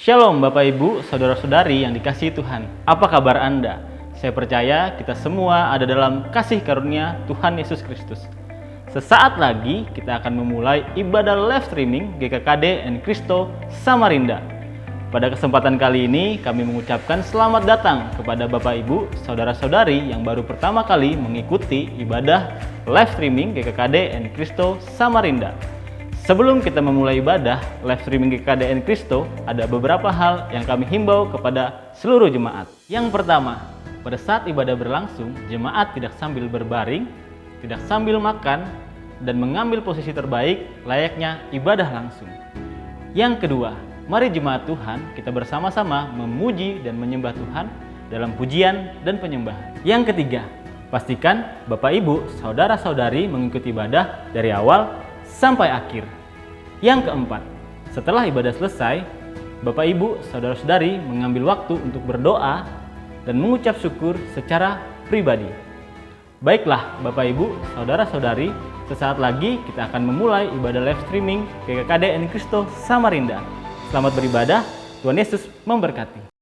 Shalom Bapak Ibu, Saudara-saudari yang dikasihi Tuhan. Apa kabar Anda? Saya percaya kita semua ada dalam kasih karunia Tuhan Yesus Kristus. Sesaat lagi kita akan memulai ibadah live streaming GKKD and Cristo Samarinda. Pada kesempatan kali ini kami mengucapkan selamat datang kepada Bapak Ibu, Saudara-saudari yang baru pertama kali mengikuti ibadah live streaming GKKD and Cristo Samarinda. Sebelum kita memulai ibadah live streaming GKKD and Cristo, ada beberapa hal yang kami himbau kepada seluruh jemaat. Yang pertama, pada saat ibadah berlangsung, jemaat tidak sambil berbaring, tidak sambil makan, dan mengambil posisi terbaik layaknya ibadah langsung. Yang kedua, mari jemaat Tuhan kita bersama-sama memuji dan menyembah Tuhan dalam pujian dan penyembahan. Yang ketiga, pastikan Bapak Ibu, Saudara-saudari mengikuti ibadah dari awal sampai akhir. Yang keempat, setelah ibadah selesai, Bapak Ibu, Saudara-saudari mengambil waktu untuk berdoa dan mengucap syukur secara pribadi. Baiklah Bapak Ibu, Saudara-saudari, sesaat lagi kita akan memulai ibadah live streaming GKKD and Cristo Samarinda. Selamat beribadah, Tuhan Yesus memberkati.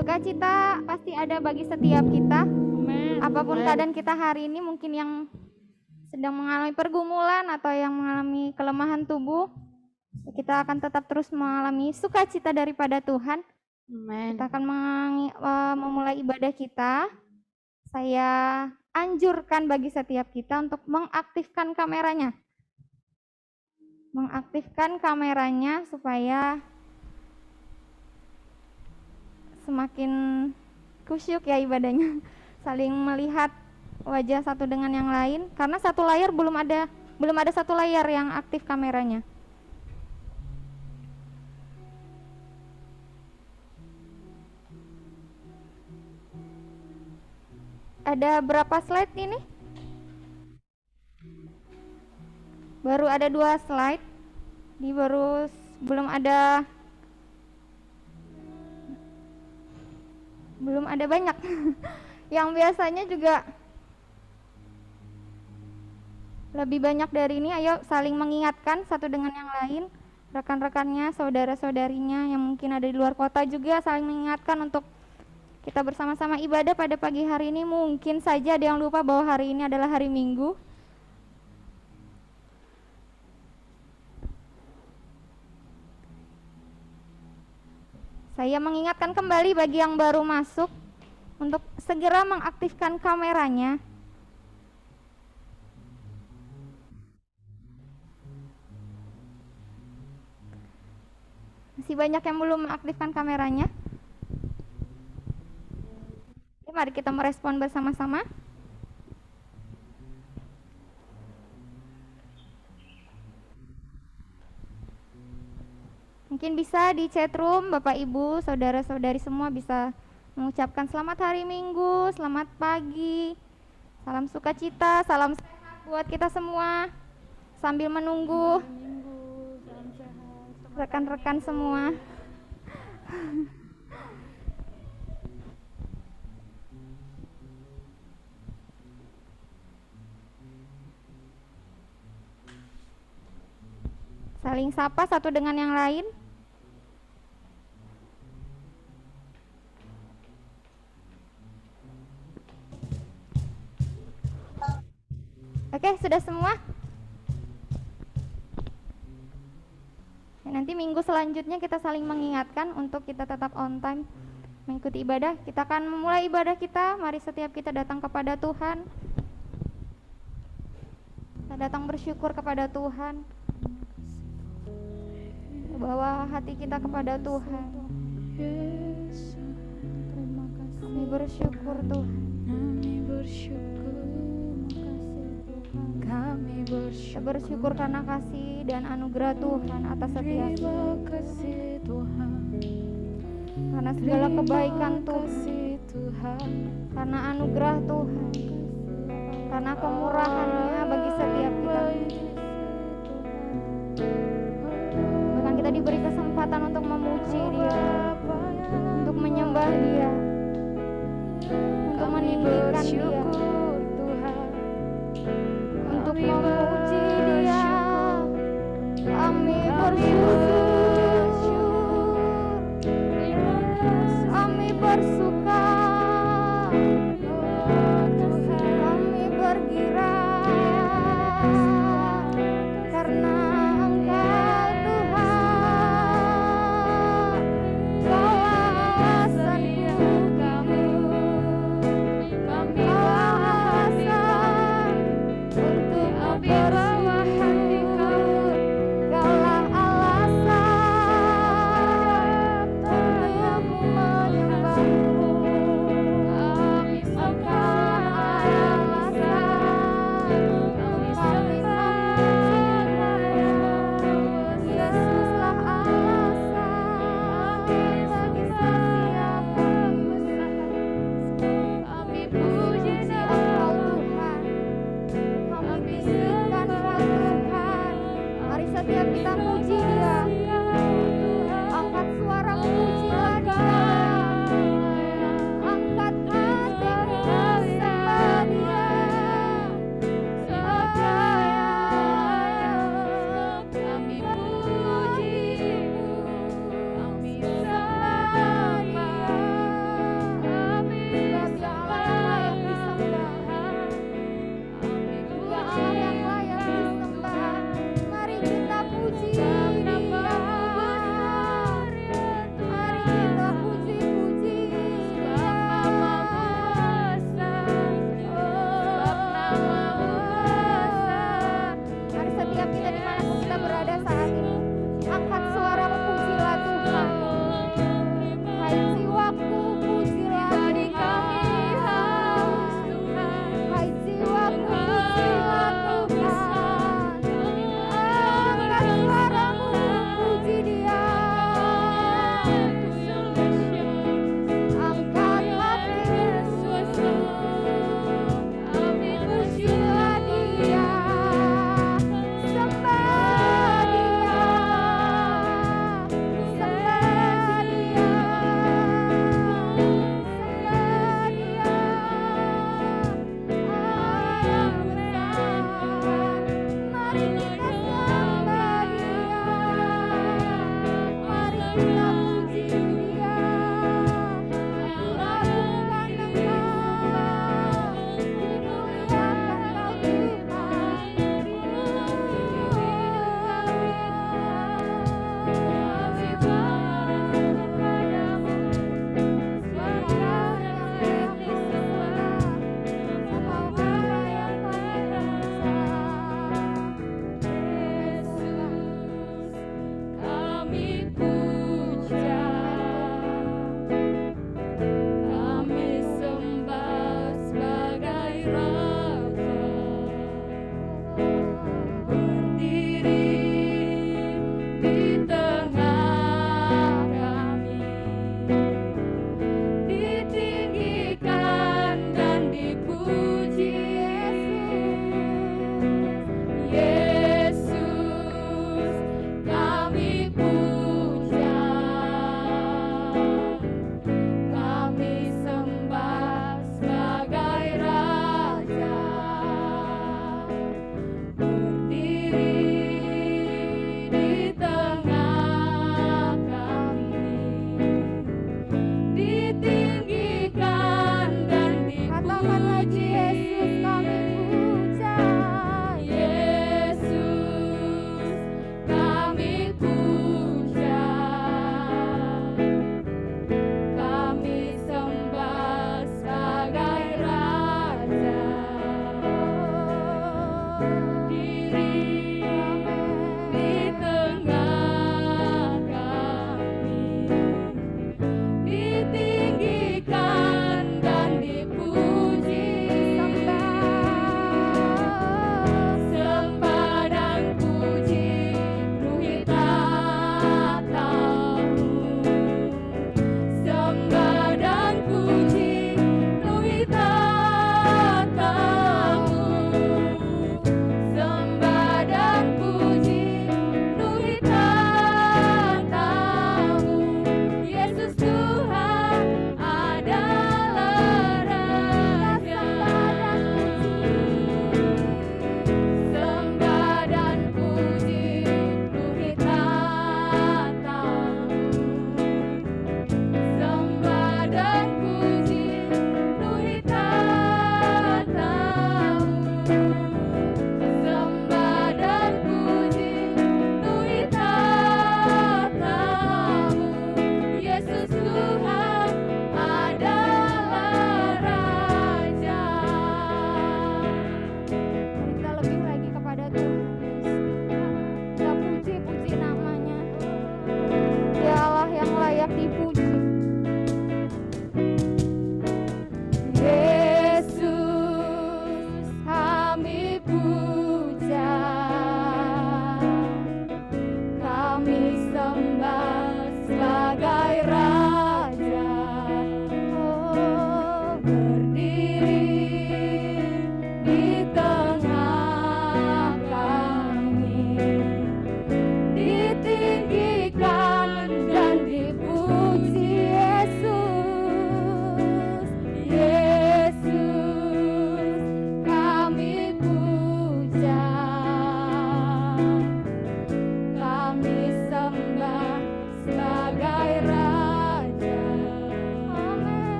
Sukacita pasti ada bagi setiap kita. Apapun keadaan kita hari ini, mungkin yang sedang mengalami pergumulan atau yang mengalami kelemahan tubuh, kita akan tetap terus mengalami sukacita daripada Tuhan. Kita akan memulai ibadah kita. Saya anjurkan bagi setiap kita untuk mengaktifkan kameranya. Mengaktifkan kameranya supaya semakin kusyuk ya ibadahnya, saling melihat wajah satu dengan yang lain, karena satu layar belum ada satu layar yang aktif kameranya. Ada berapa slide ini? Baru ada 2 slide, belum ada banyak. Yang biasanya juga lebih banyak dari ini. Ayo saling mengingatkan satu dengan yang lain, rekan-rekannya, saudara-saudarinya yang mungkin ada di luar kota juga saling mengingatkan untuk kita bersama-sama ibadah pada pagi hari ini. Mungkin saja ada yang lupa bahwa hari ini adalah hari Minggu. Saya mengingatkan kembali bagi yang baru masuk untuk segera mengaktifkan kameranya. Masih banyak yang belum mengaktifkan kameranya. Oke, mari kita merespon bersama-sama. Mungkin bisa di chat room, Bapak Ibu, Saudara-saudari semua bisa mengucapkan selamat hari Minggu, selamat pagi, salam sukacita, salam sehat buat kita semua. Sambil menunggu rekan-rekan semua. Saling sapa satu dengan yang lain. Oke, sudah semua? Nanti minggu selanjutnya kita saling mengingatkan untuk kita tetap on time mengikuti ibadah. Kita akan memulai ibadah kita. Mari setiap kita datang kepada Tuhan. Kita datang bersyukur kepada Tuhan. Bawa hati kita kepada Tuhan. Kami bersyukur Tuhan. Kami Kita bersyukur karena kasih dan anugerah Tuhan atas setiap kita. Karena segala kebaikan Tuhan, karena anugerah Tuhan, karena kemurahan-Nya bagi setiap kita. Bahkan kita diberi kesempatan untuk memuji Dia, untuk menyembah Dia, untuk meninggikan Dia, untuk memuji Dia. Kami bersyukur, kami bersuka, kami bergirang.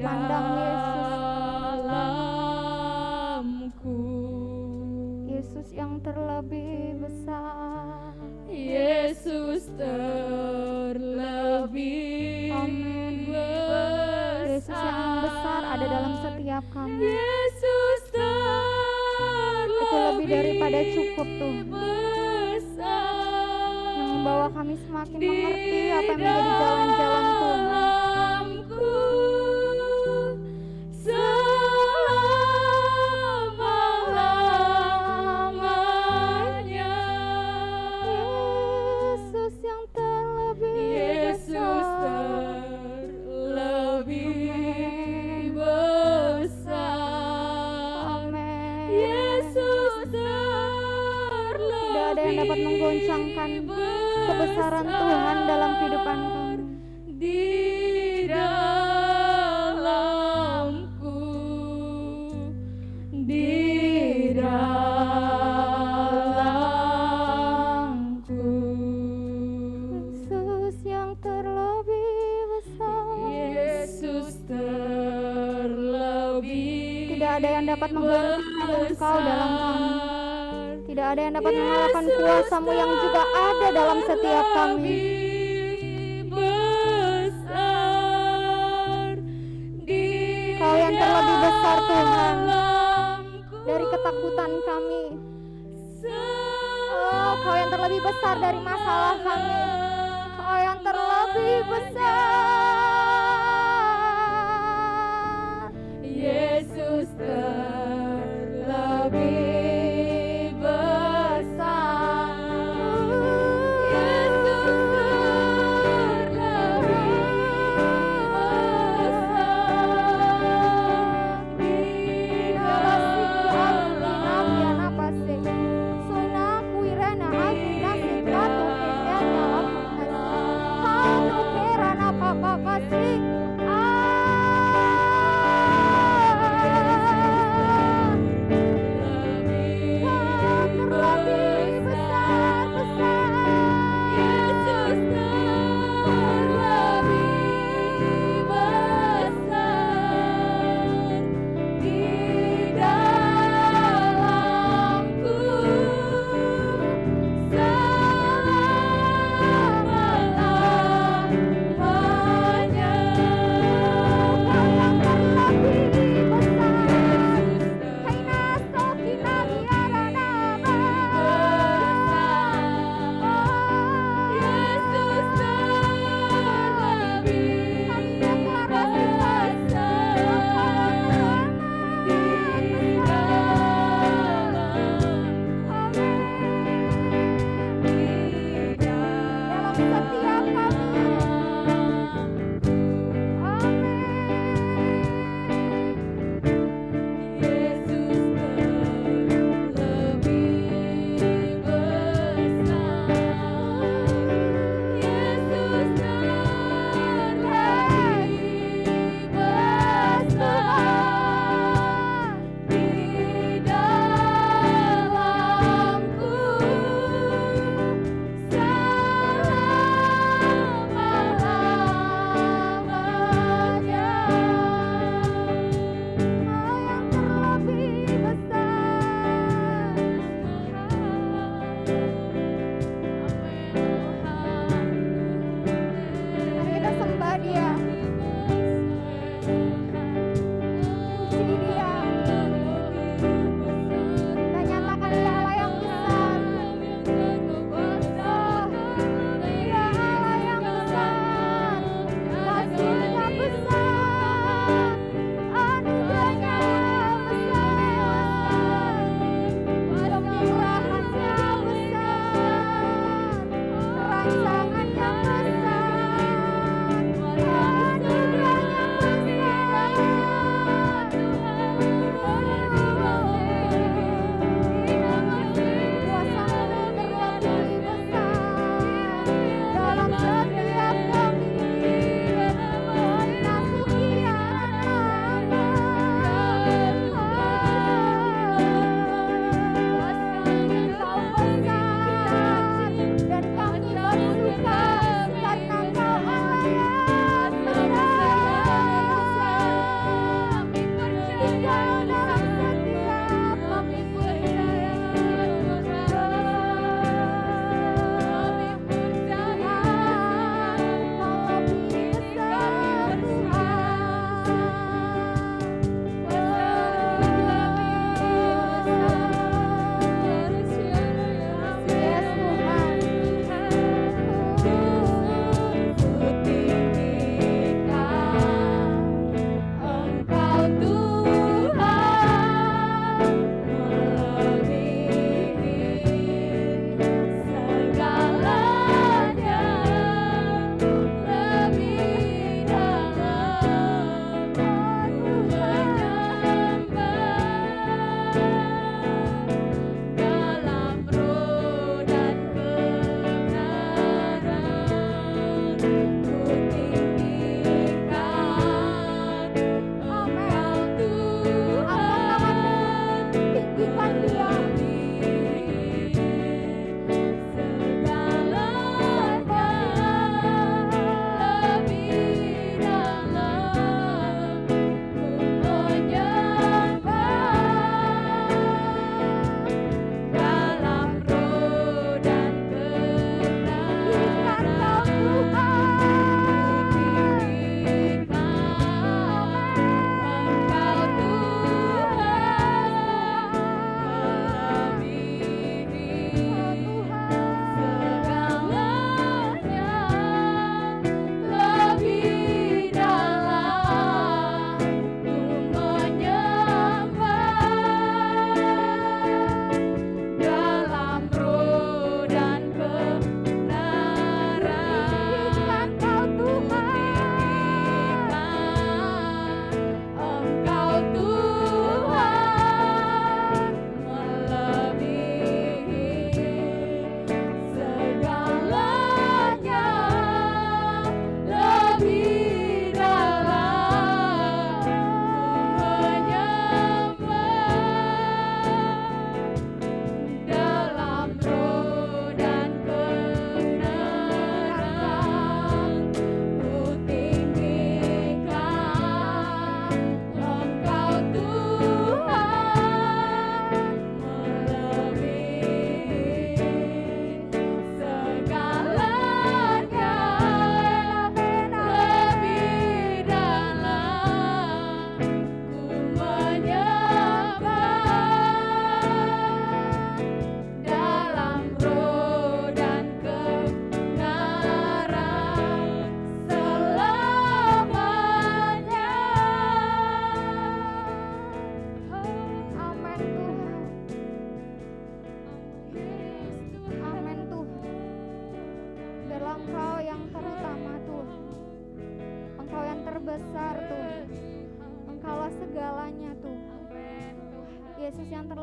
pandang Yesus. dalamku. Yesus yang terlebih besar. Yesus terlebih Amin. besar. Yesus yang besar ada dalam setiap kami. Yesus terlebih Itu lebih daripada cukup Tuhan, besar. yang membawa kami semakin mengerti apa yang menjadi jalan-jalan Tuhan. Dalamku selama-lamanya. Yesus yang terlebih Yesus besar. terlebih besar. Amin. Yesus Tidak ada yang dapat menggoncangkan kebesaran Tuhan dalam kehidupan kami. di dalamku, di dalamku. Yesus yang terlebih besar. Yesus terlebih Tidak ada yang dapat menggantikan Engkau dalam kami. Tidak ada yang dapat mengalahkan kuasa-Mu yang juga ada dalam setiap kami. Kau yang terlebih besar Tuhan dari ketakutan kami. Oh, Kau yang terlebih besar dari masalah kami. Kau yang terlebih besar. Yesus terlebih besar. Yesus terlebih besar. Di Kasih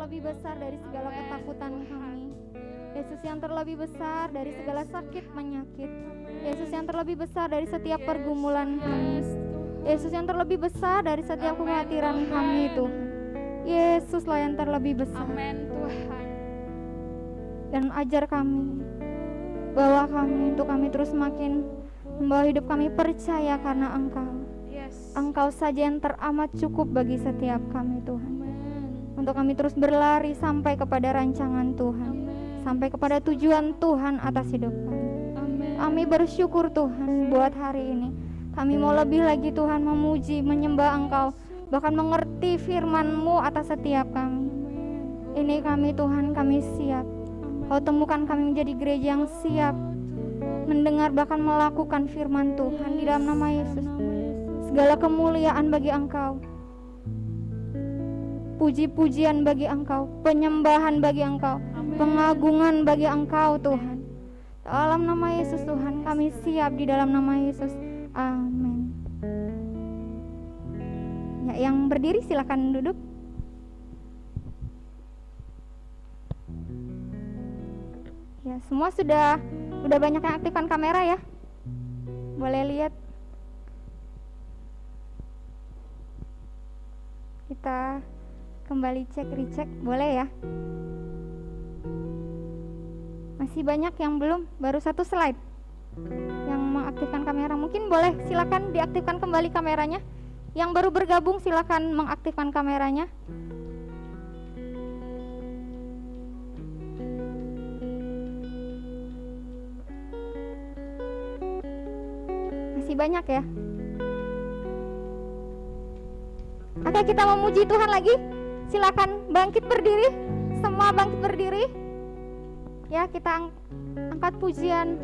terlebih besar dari segala ketakutan kami. Yesus yang terlebih besar dari segala sakit penyakit. Yesus yang terlebih besar dari setiap pergumulan kami. Yesus yang terlebih besar dari setiap kekhawatiran kami itu. Yesuslah yang terlebih besar. Amin Tuhan. Dan ajar kami, bawa kami untuk kami terus makin membawa hidup kami percaya karena Engkau. Yes. Engkau saja yang teramat cukup bagi setiap kami Tuhan. Amin. Untuk kami terus berlari sampai kepada rancangan Tuhan, sampai kepada tujuan Tuhan atas hidup kami. Amin. Kami bersyukur Tuhan buat hari ini. Kami mau lebih lagi Tuhan memuji, menyembah Engkau, bahkan mengerti firman-Mu atas setiap kami. Ini kami Tuhan, kami siap. Kau temukan kami menjadi gereja yang siap mendengar bahkan melakukan firman Tuhan di dalam nama Yesus. Segala kemuliaan bagi Engkau, puji-pujian bagi Engkau, penyembahan bagi Engkau, pengagungan bagi Engkau Tuhan. Dalam nama Yesus Tuhan, kami siap di dalam nama Yesus. Amin. Ya, yang berdiri silakan duduk. Ya, semua sudah banyak yang aktifkan kamera ya. Boleh lihat. Kita kembali recheck, boleh ya? Masih banyak yang belum, baru satu slide yang mengaktifkan kamera. Mungkin boleh silakan diaktifkan kembali kameranya. Yang baru bergabung silakan mengaktifkan kameranya. Masih banyak ya. Oke, kita memuji Tuhan lagi. Silakan bangkit berdiri. Semua bangkit berdiri. Ya, kita angkat pujian.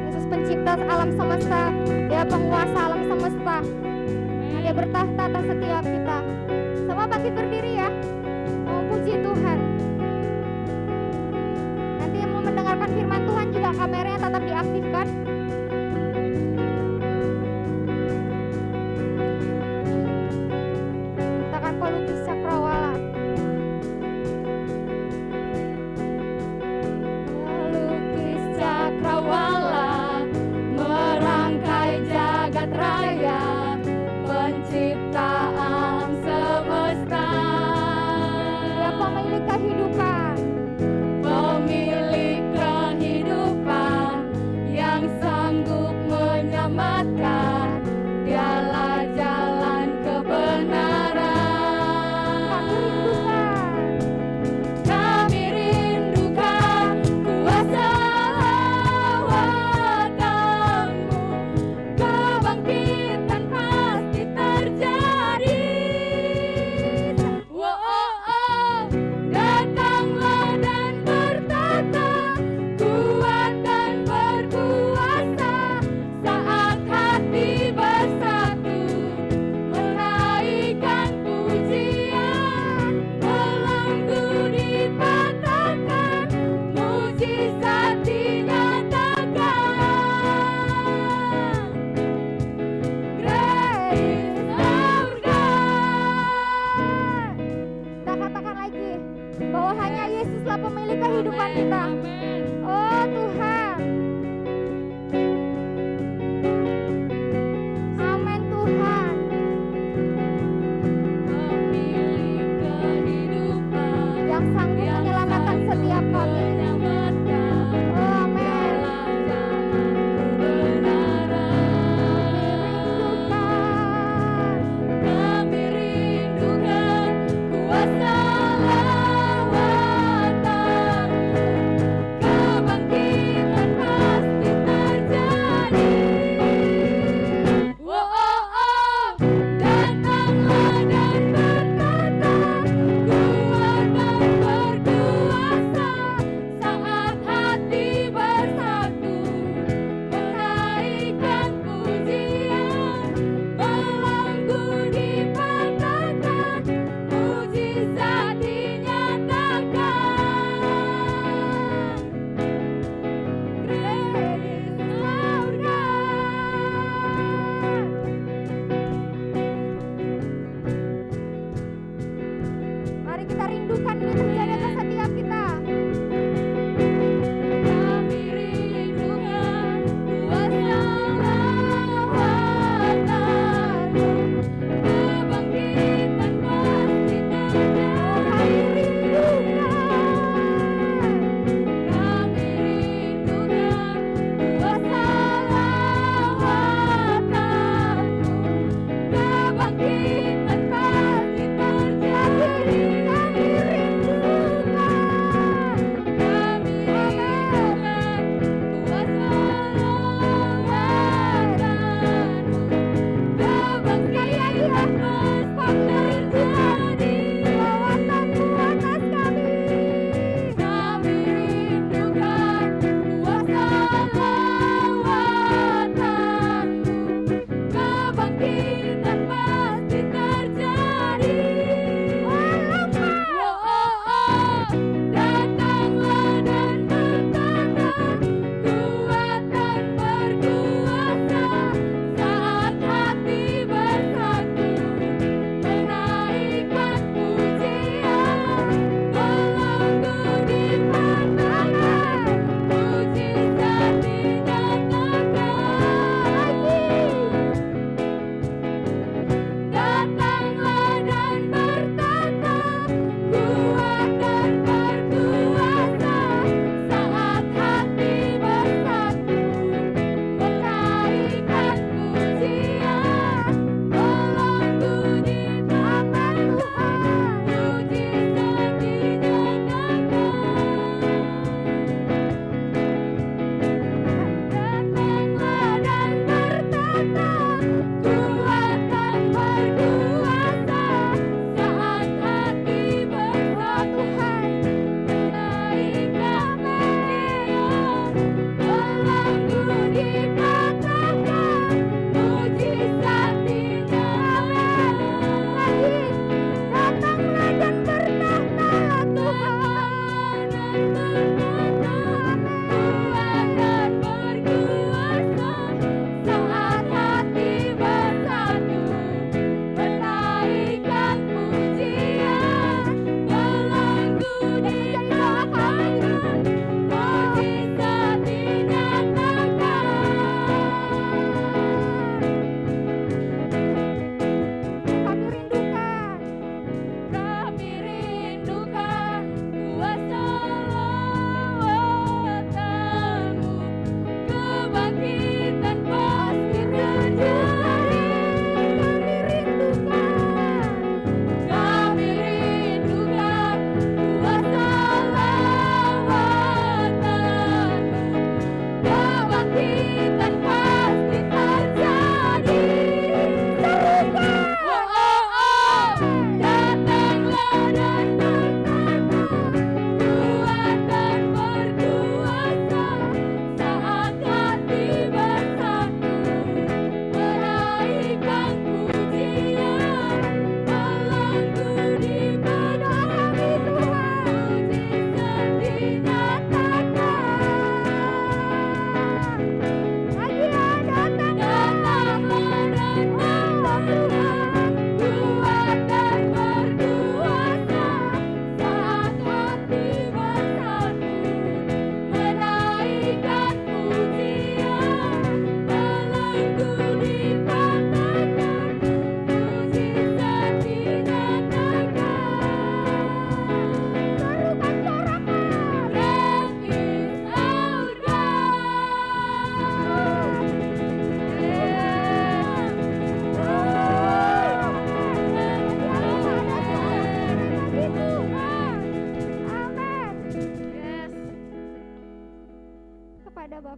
Yesus pencipta alam semesta, Dia penguasa alam semesta. Dia bertahta atas setiap kita. Semua bangkit berdiri ya. Memuji Tuhan. Nanti yang mau mendengarkan firman Tuhan juga kameranya tetap diaktifkan. Katakan pelukis cakrawala. Pelukis cakrawala merangkai jagat raya, pencipta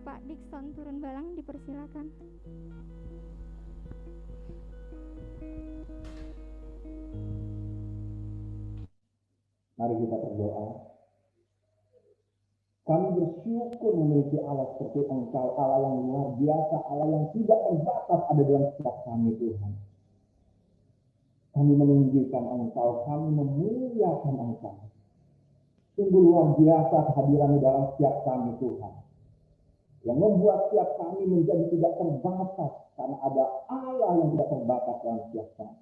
Bapak Dikson turun balang, dipersilakan. Mari kita berdoa. Kami bersyukur memiliki Allah seperti Engkau, Allah yang luar biasa, Allah yang tidak terbatas ada dalam setiap kami, Tuhan. Kami meninggikan Engkau, kami memuliakan Engkau. Sungguh luar biasa kehadiran dalam setiap kami, Tuhan. Yang membuat setiap kami menjadi tidak terbatas, karena ada Allah yang tidak terbatas dalam setiap kami.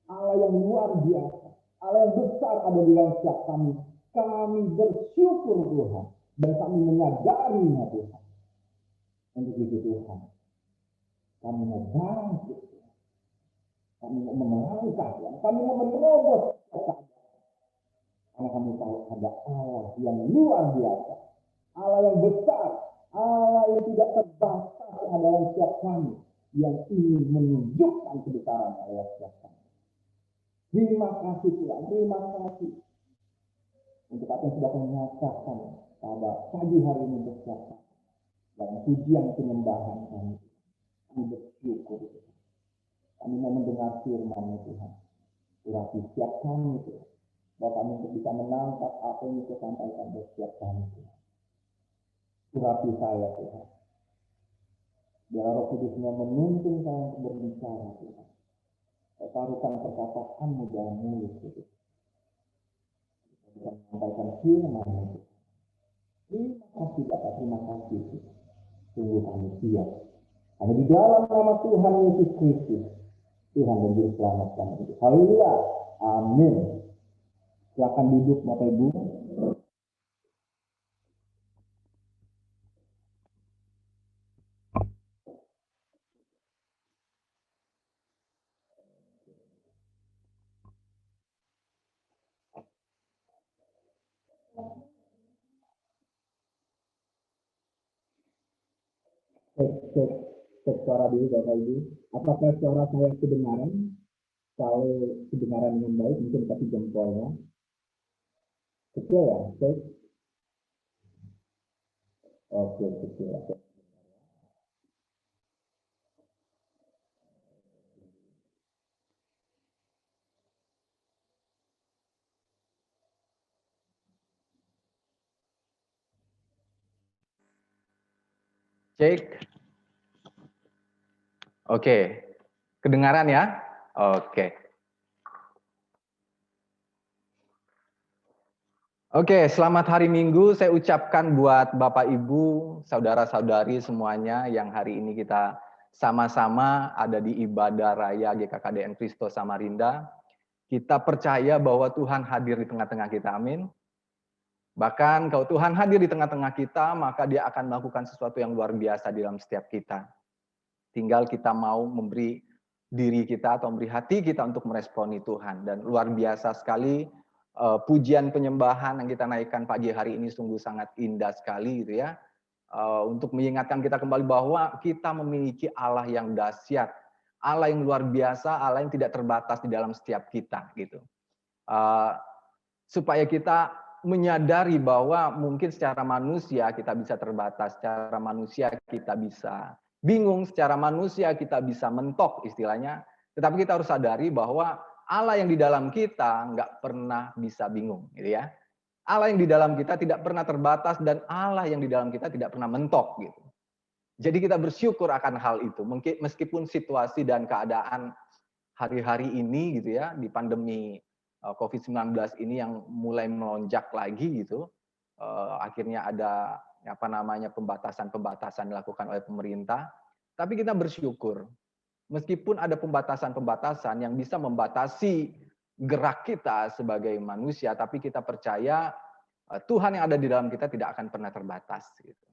Allah yang luar biasa, Allah yang besar ada di dalam setiap kami. Kami bersyukur, Tuhan. Dan kami menyadarinya, Tuhan. Untuk itu, Tuhan. Kami mau bangkit, Tuhan. Kami mau melangkah, Tuhan. Kami mau menerobos keadaan. Karena kami tahu ada Allah yang luar biasa. Allah yang besar. Allah yang tidak terbatas dalam setiap kami. Yang ingin menunjukkan kebesaran Allah setiap kami. Terima kasih, Tuhan. Terima kasih. Untuk apa yang sudah kami nyatakan pada pagi hari ini bersama dalam pujian penyembahan kami. Kami bersyukur, Tuhan. Kami mau mendengar firman-Mu, Tuhan. Urapi setiap kami, Tuhan. Bahwa kami untuk bisa menangkap apa yang Kau sampaikan pada setiap kami, Tuhan. Urapi saya, Tuhan. Biar Roh Kudus-Nya menuntun saya untuk berbicara, Tuhan. Saya taruhkan perkataan-Mu dalam mulut, Tuhan. Bisa menyampaikan firman-Mu, Tuhan. Terima kasih, Bapak. Terima kasih, Tuhan. Sungguh kami siap. Hanya di dalam nama Tuhan Yesus Kristus, Tuhan dan Juru Selamat kami. Haleluya. Amin. Silakan duduk, Bapak Ibu. Cek suara dulu, Bapak Ibu. Apakah suara saya kedengaran? Kalau kedengaran dengan baik, mungkin kasih jempolnya. Kecil ya, cek. Oke, kecil. Cek. Oke. Kedengaran ya? Oke. Oke, selamat hari Minggu. Saya ucapkan buat Bapak Ibu, saudara-saudari semuanya yang hari ini kita sama-sama ada di ibadah raya GKKDN Kristo Samarinda. Kita percaya bahwa Tuhan hadir di tengah-tengah kita. Amin. Bahkan kalau Tuhan hadir di tengah-tengah kita, maka Dia akan melakukan sesuatu yang luar biasa di dalam setiap kita. Tinggal kita mau memberi diri kita atau memberi hati kita untuk meresponi Tuhan. Dan luar biasa sekali pujian penyembahan yang kita naikkan pagi hari ini sungguh sangat indah sekali gitu ya. Untuk mengingatkan kita kembali bahwa kita memiliki Allah yang dahsyat, Allah yang luar biasa, Allah yang tidak terbatas di dalam setiap kita gitu. Supaya kita menyadari bahwa mungkin secara manusia kita bisa terbatas, secara manusia kita bisa bingung, secara manusia kita bisa mentok istilahnya. Tetapi kita harus sadari bahwa Allah yang di dalam kita nggak pernah bisa bingung, gitu ya. Allah yang di dalam kita tidak pernah terbatas dan Allah yang di dalam kita tidak pernah mentok, gitu. Jadi kita bersyukur akan hal itu, meskipun situasi dan keadaan hari-hari ini, gitu ya, di pandemi COVID-19 ini yang mulai melonjak lagi, gitu. Akhirnya ada pembatasan-pembatasan dilakukan oleh pemerintah. Tapi kita bersyukur. Meskipun ada pembatasan-pembatasan yang bisa membatasi gerak kita sebagai manusia, tapi kita percaya Tuhan yang ada di dalam kita tidak akan pernah terbatas. Gitu.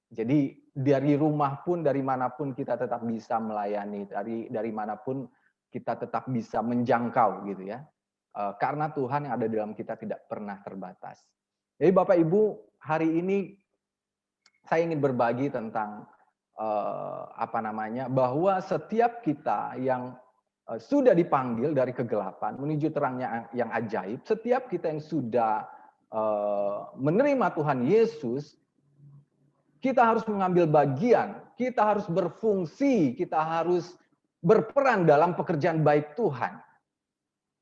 Jadi dari rumah pun, dari manapun kita tetap bisa melayani, dari manapun kita tetap bisa menjangkau, gitu ya. Karena Tuhan yang ada di dalam kita tidak pernah terbatas. Jadi Bapak Ibu, hari ini saya ingin berbagi tentang bahwa setiap kita yang sudah dipanggil dari kegelapan menuju terangnya yang ajaib, setiap kita yang sudah menerima Tuhan Yesus, Kita harus mengambil bagian, kita harus berfungsi, kita harus berperan dalam pekerjaan baik Tuhan.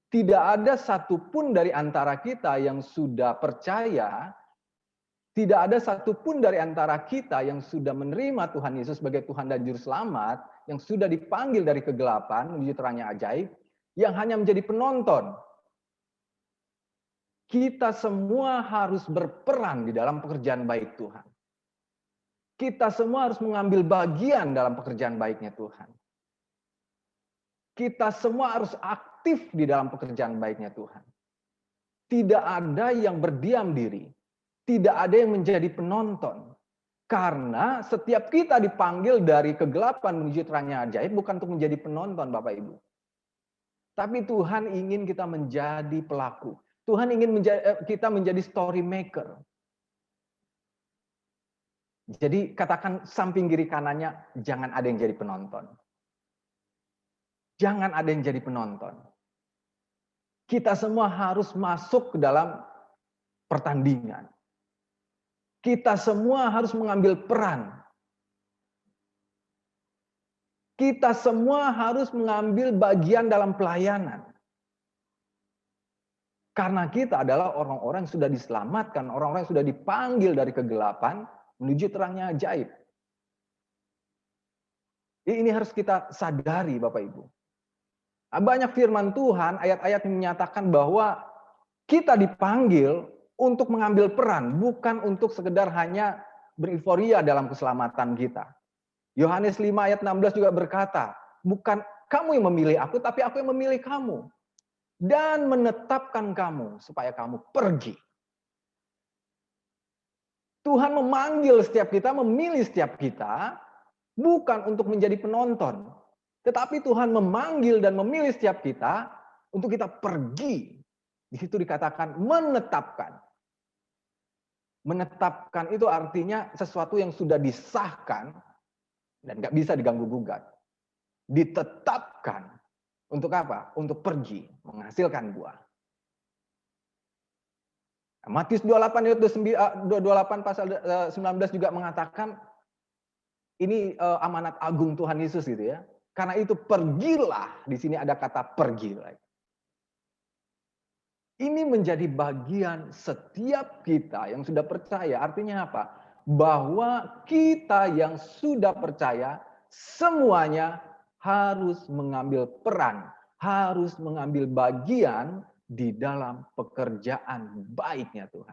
Tidak ada satupun dari antara kita yang sudah percaya, tidak ada satupun dari antara kita yang sudah menerima Tuhan Yesus sebagai Tuhan dan Juru Selamat, yang sudah dipanggil dari kegelapan menuju terangnya ajaib, yang hanya menjadi penonton. Kita semua harus berperan di dalam pekerjaan baik Tuhan. Kita semua harus mengambil bagian dalam pekerjaan baiknya Tuhan. Kita semua harus aktif di dalam pekerjaan baiknya Tuhan. Tidak ada yang berdiam diri. Tidak ada yang menjadi penonton. Karena setiap kita dipanggil dari kegelapan menuju terangnya ajaib bukan untuk menjadi penonton Bapak Ibu. Tapi Tuhan ingin kita menjadi pelaku. Tuhan ingin kita menjadi story maker. Jadi katakan samping kiri kanannya, jangan ada yang jadi penonton. Jangan ada yang jadi penonton. Kita semua harus masuk ke dalam pertandingan. Kita semua harus mengambil peran. Kita semua harus mengambil bagian dalam pelayanan. Karena kita adalah orang-orang yang sudah diselamatkan, orang-orang yang sudah dipanggil dari kegelapan menuju terangnya ajaib. Ini harus kita sadari Bapak Ibu. Banyak firman Tuhan, ayat-ayat yang menyatakan bahwa kita dipanggil untuk mengambil peran, bukan untuk sekedar hanya bereuforiya dalam keselamatan kita. Yohanes 5 ayat 16 juga berkata, bukan kamu yang memilih aku, tapi aku yang memilih kamu. Dan menetapkan kamu supaya kamu pergi. Tuhan memanggil setiap kita, memilih setiap kita, bukan untuk menjadi penonton. Tetapi Tuhan memanggil dan memilih setiap kita, untuk kita pergi. Di situ dikatakan menetapkan. Menetapkan itu artinya sesuatu yang sudah disahkan, dan nggak bisa diganggu-gugat. Ditetapkan. Untuk apa? Untuk pergi, menghasilkan buah. Matius 28 ayat 28 pasal 19 juga mengatakan ini amanat agung Tuhan Yesus gitu ya. Karena itu pergilah, di sini ada kata pergi. Ini menjadi bagian setiap kita yang sudah percaya. Artinya apa? Bahwa kita yang sudah percaya semuanya harus mengambil peran, harus mengambil bagian di dalam pekerjaan baiknya Tuhan.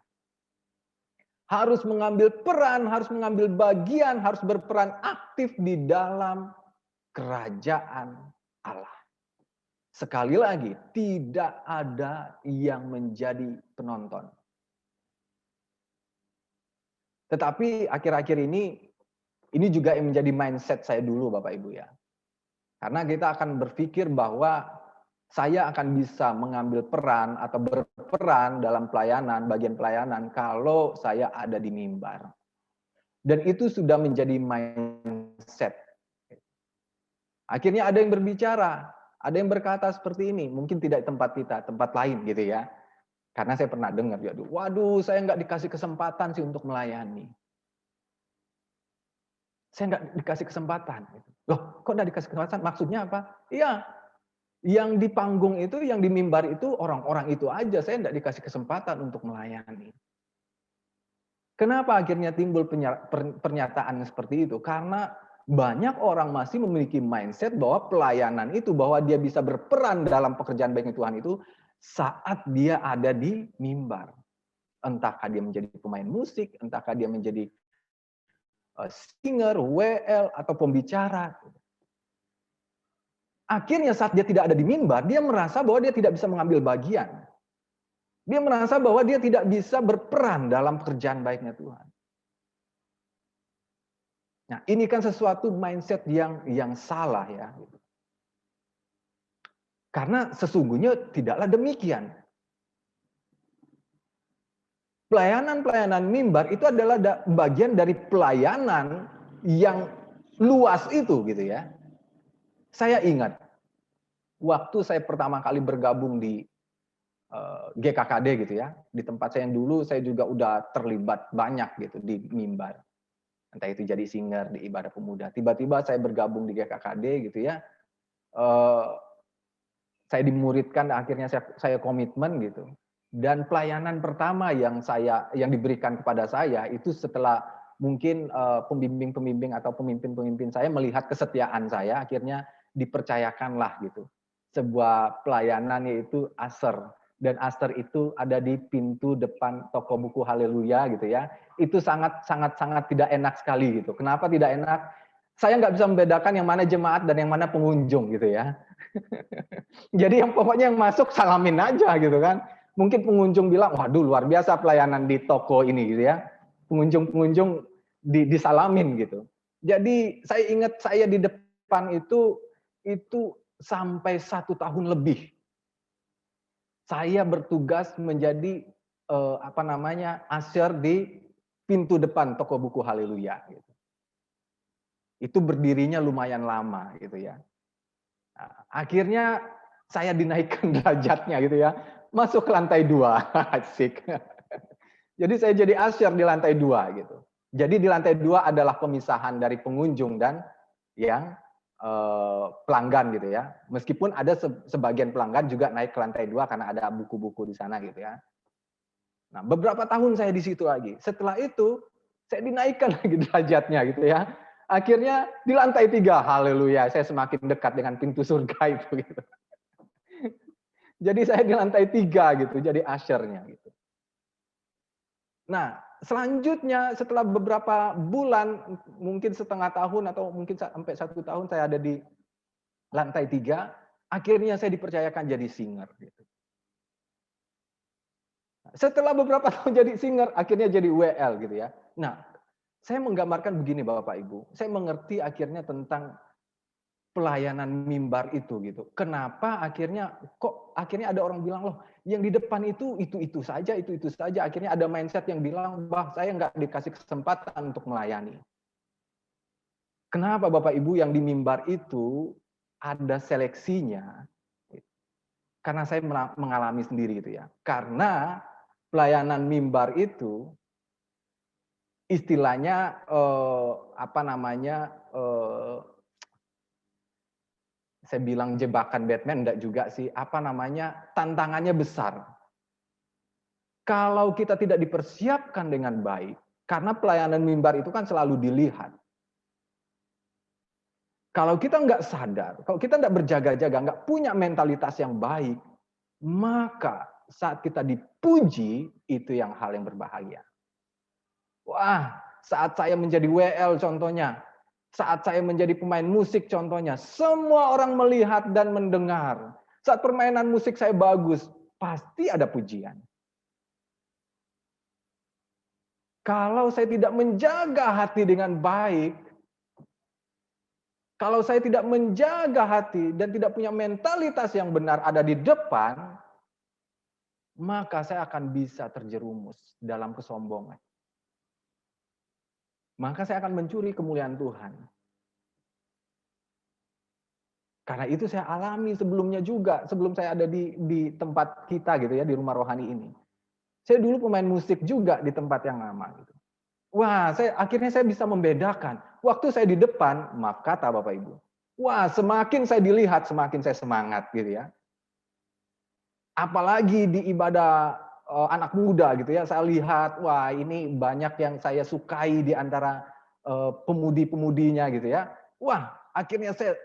Harus mengambil peran, harus mengambil bagian, harus berperan aktif di dalam kerajaan Allah. Sekali lagi, tidak ada yang menjadi penonton. Tetapi akhir-akhir ini juga yang menjadi mindset saya dulu Bapak Ibu ya. Karena kita akan berpikir bahwa saya akan bisa mengambil peran atau berperan dalam pelayanan, bagian pelayanan, kalau saya ada di mimbar. Dan itu sudah menjadi mindset. Akhirnya ada yang berbicara, ada yang berkata seperti ini, mungkin tidak tempat kita, tempat lain gitu ya. Karena saya pernah dengar, waduh saya nggak dikasih kesempatan sih untuk melayani. Saya nggak dikasih kesempatan. Loh, kok nggak dikasih kesempatan? Maksudnya apa? Iya, yang di panggung itu, yang di mimbar itu, orang-orang itu aja. Saya nggak dikasih kesempatan untuk melayani. Kenapa akhirnya timbul pernyataan seperti itu? Karena banyak orang masih memiliki mindset bahwa pelayanan itu, bahwa dia bisa berperan dalam pekerjaan baik Tuhan itu saat dia ada di mimbar. Entahkah dia menjadi pemain musik, entahkah dia menjadi singer, WL, atau pembicara. Akhirnya saat dia tidak ada di mimbar, dia merasa bahwa dia tidak bisa mengambil bagian. Dia merasa bahwa dia tidak bisa berperan dalam pekerjaan baiknya Tuhan. Nah, ini kan sesuatu mindset yang salah ya. Karena sesungguhnya tidaklah demikian. Pelayanan-pelayanan mimbar itu adalah bagian dari pelayanan yang luas itu gitu ya. Saya ingat waktu saya pertama kali bergabung di GKKD gitu ya, di tempat saya yang dulu saya juga udah terlibat banyak gitu di mimbar. entah itu jadi singer di ibadah pemuda. Tiba-tiba saya bergabung di GKKD gitu ya. Saya dimuridkan, akhirnya saya komitmen gitu. Dan pelayanan pertama yang diberikan kepada saya itu setelah mungkin pembimbing-pembimbing atau pemimpin-pemimpin saya melihat kesetiaan saya, akhirnya dipercayakanlah gitu sebuah pelayanan, yaitu Aser. Dan Aser itu ada di pintu depan toko buku Haleluya gitu ya. Itu sangat tidak enak sekali gitu. Kenapa tidak enak? Saya nggak bisa membedakan yang mana jemaat dan yang mana pengunjung gitu ya. Jadi yang pokoknya yang masuk salamin aja gitu kan. Mungkin pengunjung bilang, waduh luar biasa pelayanan di toko ini gitu ya. Pengunjung disalamin gitu. Jadi saya ingat saya di depan itu sampai 1 tahun lebih. Saya bertugas menjadi usher di pintu depan toko buku Haleluya gitu. Itu berdirinya lumayan lama gitu ya. Nah, akhirnya saya dinaikkan derajatnya gitu ya, masuk ke lantai 2. Asik. Jadi saya jadi usher di lantai 2 gitu. Jadi di lantai 2 adalah pemisahan dari pengunjung dan yang pelanggan gitu ya. Meskipun ada sebagian pelanggan juga naik ke lantai 2 karena ada buku-buku di sana gitu ya. Nah, beberapa tahun saya di situ lagi. Setelah itu saya dinaikkan lagi derajatnya gitu ya. Akhirnya di lantai 3, haleluya, saya semakin dekat dengan pintu surga itu gitu. Jadi saya di lantai 3 gitu, jadi usher-nya gitu. Nah, selanjutnya setelah beberapa bulan, mungkin setengah tahun atau mungkin sampai 1 tahun saya ada di lantai 3, akhirnya saya dipercayakan jadi singer gitu. Setelah beberapa tahun jadi singer, akhirnya jadi WL gitu ya. Nah, saya menggambarkan begini Bapak Ibu, saya mengerti akhirnya tentang pelayanan mimbar itu gitu. Kenapa akhirnya ada orang bilang, loh yang di depan itu saja. Akhirnya ada mindset yang bilang, bah saya nggak dikasih kesempatan untuk melayani. Kenapa Bapak Ibu yang di mimbar itu ada seleksinya? Karena saya mengalami sendiri gitu ya. Karena pelayanan mimbar itu istilahnya saya bilang jebakan Batman, enggak juga sih, tantangannya besar. Kalau kita tidak dipersiapkan dengan baik, karena pelayanan mimbar itu kan selalu dilihat. Kalau kita nggak sadar, kalau kita nggak berjaga-jaga, nggak punya mentalitas yang baik, maka saat kita dipuji, itu yang hal yang berbahaya. Wah, saat saya menjadi WL contohnya, saat saya menjadi pemain musik contohnya, semua orang melihat dan mendengar. Saat permainan musik saya bagus, pasti ada pujian. Kalau saya tidak menjaga hati dengan baik, kalau saya tidak menjaga hati dan tidak punya mentalitas yang benar ada di depan, maka saya akan bisa terjerumus dalam kesombongan. Maka saya akan mencuri kemuliaan Tuhan. Karena itu saya alami sebelumnya juga, sebelum saya ada di tempat kita gitu ya, di rumah rohani ini. Saya dulu pemain musik juga di tempat yang lama gitu. Wah, akhirnya saya bisa membedakan. Waktu saya di depan, maaf kata Bapak Ibu. Wah, semakin saya dilihat, semakin saya semangat gitu ya. Apalagi di ibadah anak muda gitu ya, saya lihat, wah ini banyak yang saya sukai di antara pemudi-pemudinya gitu ya. Wah, akhirnya saya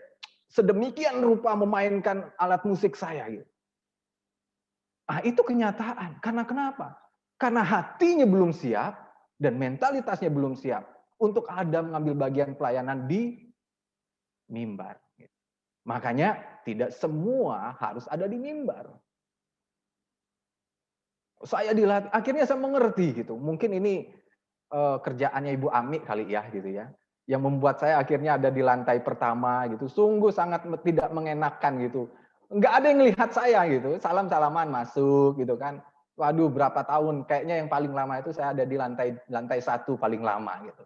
sedemikian rupa memainkan alat musik saya gitu. Ah, itu kenyataan. Karena kenapa? Karena hatinya belum siap dan mentalitasnya belum siap untuk ada mengambil bagian pelayanan di mimbar. Makanya tidak semua harus ada di mimbar. Saya dilatih, akhirnya saya mengerti gitu. Mungkin ini kerjaannya Ibu Ami kali ya gitu ya, yang membuat saya akhirnya ada di lantai pertama gitu. Sungguh sangat tidak mengenakan gitu. Nggak ada yang lihat saya gitu. Salam-salaman masuk gitu kan. Waduh, berapa tahun? Kayaknya yang paling lama itu saya ada di lantai 1 paling lama gitu.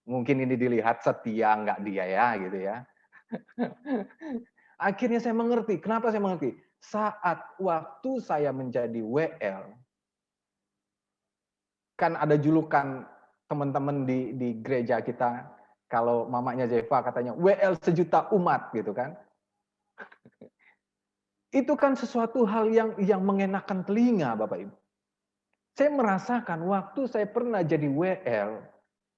Mungkin ini dilihat setia nggak dia ya gitu ya. Akhirnya saya mengerti. Kenapa saya mengerti? Saat waktu saya menjadi WL, kan ada julukan teman-teman di gereja kita, kalau mamanya Zeva katanya WL sejuta umat gitu kan. Itu kan sesuatu hal yang mengenakan telinga Bapak Ibu. Saya merasakan waktu saya pernah jadi WL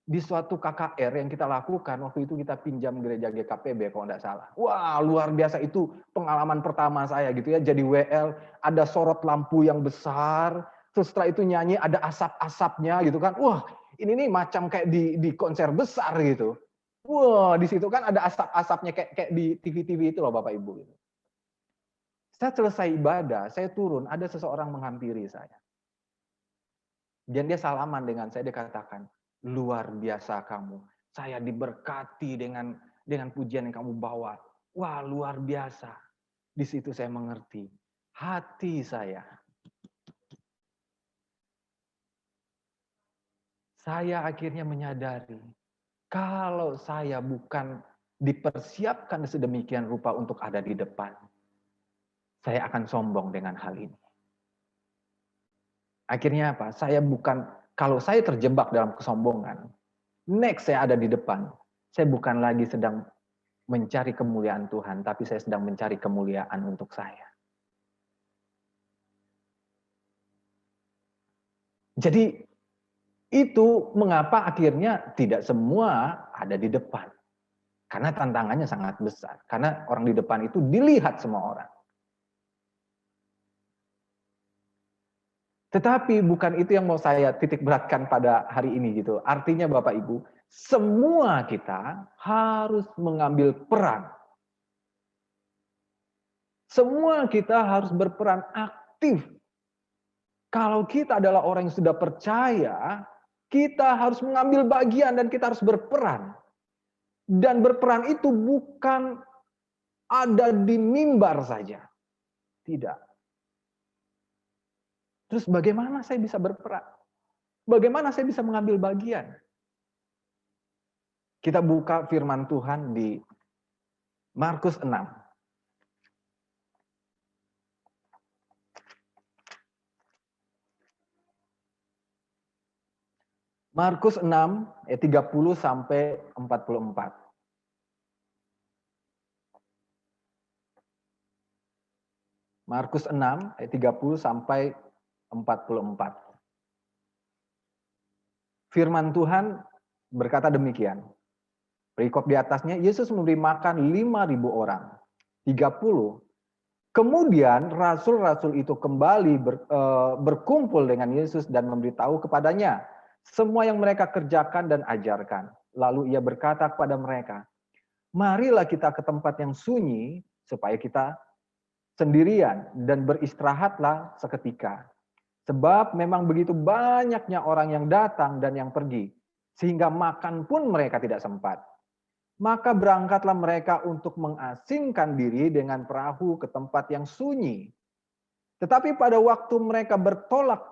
di suatu KKR yang kita lakukan, waktu itu kita pinjam gereja GKPB kalau tidak salah. Wah, luar biasa, itu pengalaman pertama saya gitu ya, jadi WL, ada sorot lampu yang besar, terus setelah itu nyanyi ada asap-asapnya gitu kan. Wah, ini nih macam kayak di konser besar gitu. Wah, di situ kan ada asap-asapnya kayak di TV-TV itu loh Bapak Ibu. Saya selesai ibadah, saya turun, ada seseorang menghampiri saya. Dan dia salaman dengan saya, dia katakan, luar biasa kamu. Saya diberkati dengan pujian yang kamu bawa. Wah, luar biasa. Di situ saya mengerti. Hati saya akhirnya menyadari, kalau saya bukan dipersiapkan sedemikian rupa untuk ada di depan, saya akan sombong dengan hal ini. Akhirnya apa? Kalau saya terjebak dalam kesombongan, next saya ada di depan, saya bukan lagi sedang mencari kemuliaan Tuhan, tapi saya sedang mencari kemuliaan untuk saya. Jadi itu mengapa akhirnya tidak semua ada di depan. Karena tantangannya sangat besar. Karena orang di depan itu dilihat semua orang. Tetapi bukan itu yang mau saya titik beratkan pada hari ini gitu. Artinya Bapak Ibu, semua kita harus mengambil peran. Semua kita harus berperan aktif. Kalau kita adalah orang yang sudah percaya, kita harus mengambil bagian dan kita harus berperan. Dan berperan itu bukan ada di mimbar saja. Tidak. Terus bagaimana saya bisa berperan? Bagaimana saya bisa mengambil bagian? Kita buka firman Tuhan di Markus 6. Markus 6 ayat 30 sampai 44. Markus 6 ayat 30 sampai 44. Firman Tuhan berkata demikian. Perikop di atasnya, Yesus memberi makan 5.000 orang. 30. Kemudian rasul-rasul itu kembali berkumpul dengan Yesus dan memberitahu kepadanya semua yang mereka kerjakan dan ajarkan. Lalu ia berkata kepada mereka, marilah kita ke tempat yang sunyi supaya kita sendirian dan beristirahatlah seketika. Sebab memang begitu banyaknya orang yang datang dan yang pergi, sehingga makan pun mereka tidak sempat. Maka berangkatlah mereka untuk mengasingkan diri dengan perahu ke tempat yang sunyi. Tetapi pada waktu mereka bertolak,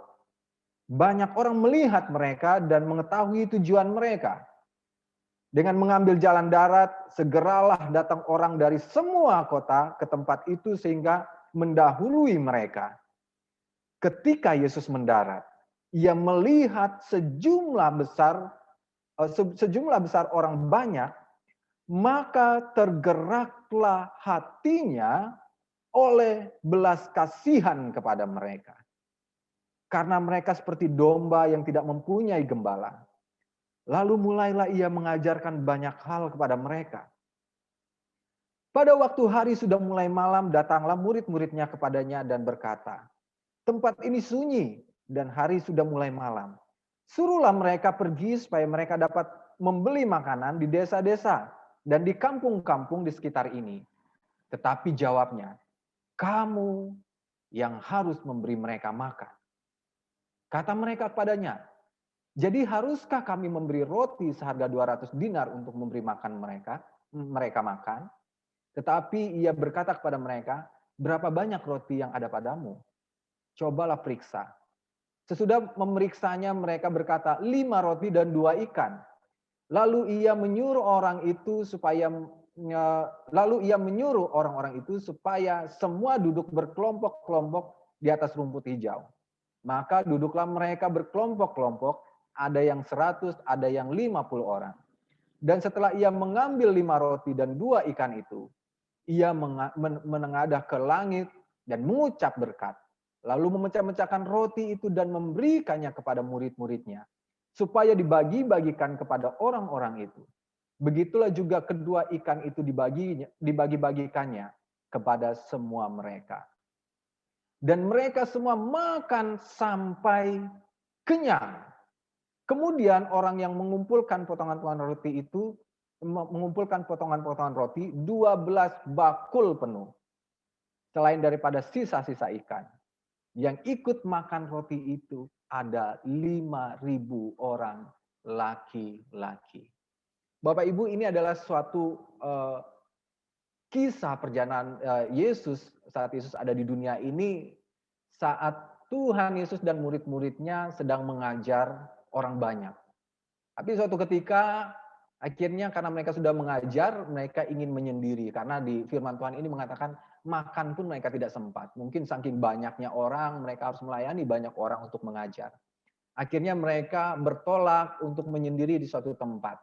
banyak orang melihat mereka dan mengetahui tujuan mereka. Dengan mengambil jalan darat, segeralah datang orang dari semua kota ke tempat itu sehingga mendahului mereka. Ketika Yesus mendarat, ia melihat sejumlah besar orang banyak, maka tergeraklah hatinya oleh belas kasihan kepada mereka. Karena mereka seperti domba yang tidak mempunyai gembala. Lalu mulailah ia mengajarkan banyak hal kepada mereka. Pada waktu hari sudah mulai malam, datanglah murid-muridnya kepadanya dan berkata, tempat ini sunyi dan hari sudah mulai malam. Suruhlah mereka pergi supaya mereka dapat membeli makanan di desa-desa dan di kampung-kampung di sekitar ini. Tetapi jawabnya, kamu yang harus memberi mereka makan. Kata mereka kepadanya, jadi haruskah kami memberi roti seharga 200 dinar untuk memberi makan mereka makan? Tetapi ia berkata kepada mereka, berapa banyak roti yang ada padamu? Cobalah periksa. Sesudah memeriksanya mereka berkata, 5 roti dan 2 ikan. Lalu ia menyuruh orang-orang itu supaya semua duduk berkelompok-kelompok di atas rumput hijau. Maka duduklah mereka berkelompok-kelompok ada yang 100, ada yang 50 orang. Dan setelah ia mengambil 5 roti dan 2 ikan itu, ia menengadah ke langit dan mengucap berkat. Lalu memecah-mecahkan roti itu dan memberikannya kepada murid-muridnya, supaya dibagi-bagikan kepada orang-orang itu. Begitulah juga kedua ikan itu dibagi-bagikannya kepada semua mereka. Dan mereka semua makan sampai kenyang. Kemudian orang yang mengumpulkan potongan-potongan roti itu, mengumpulkan potongan-potongan roti 12 bakul penuh. Selain daripada sisa-sisa ikan. Yang ikut makan roti itu ada 5.000 orang laki-laki. Bapak Ibu, ini adalah suatu kisah perjalanan Yesus saat Yesus ada di dunia ini, saat Tuhan Yesus dan murid-muridnya sedang mengajar orang banyak. Tapi suatu ketika akhirnya karena mereka sudah mengajar, mereka ingin menyendiri. Karena di firman Tuhan ini mengatakan makan pun mereka tidak sempat. Mungkin saking banyaknya orang, mereka harus melayani banyak orang untuk mengajar. Akhirnya mereka bertolak untuk menyendiri di suatu tempat.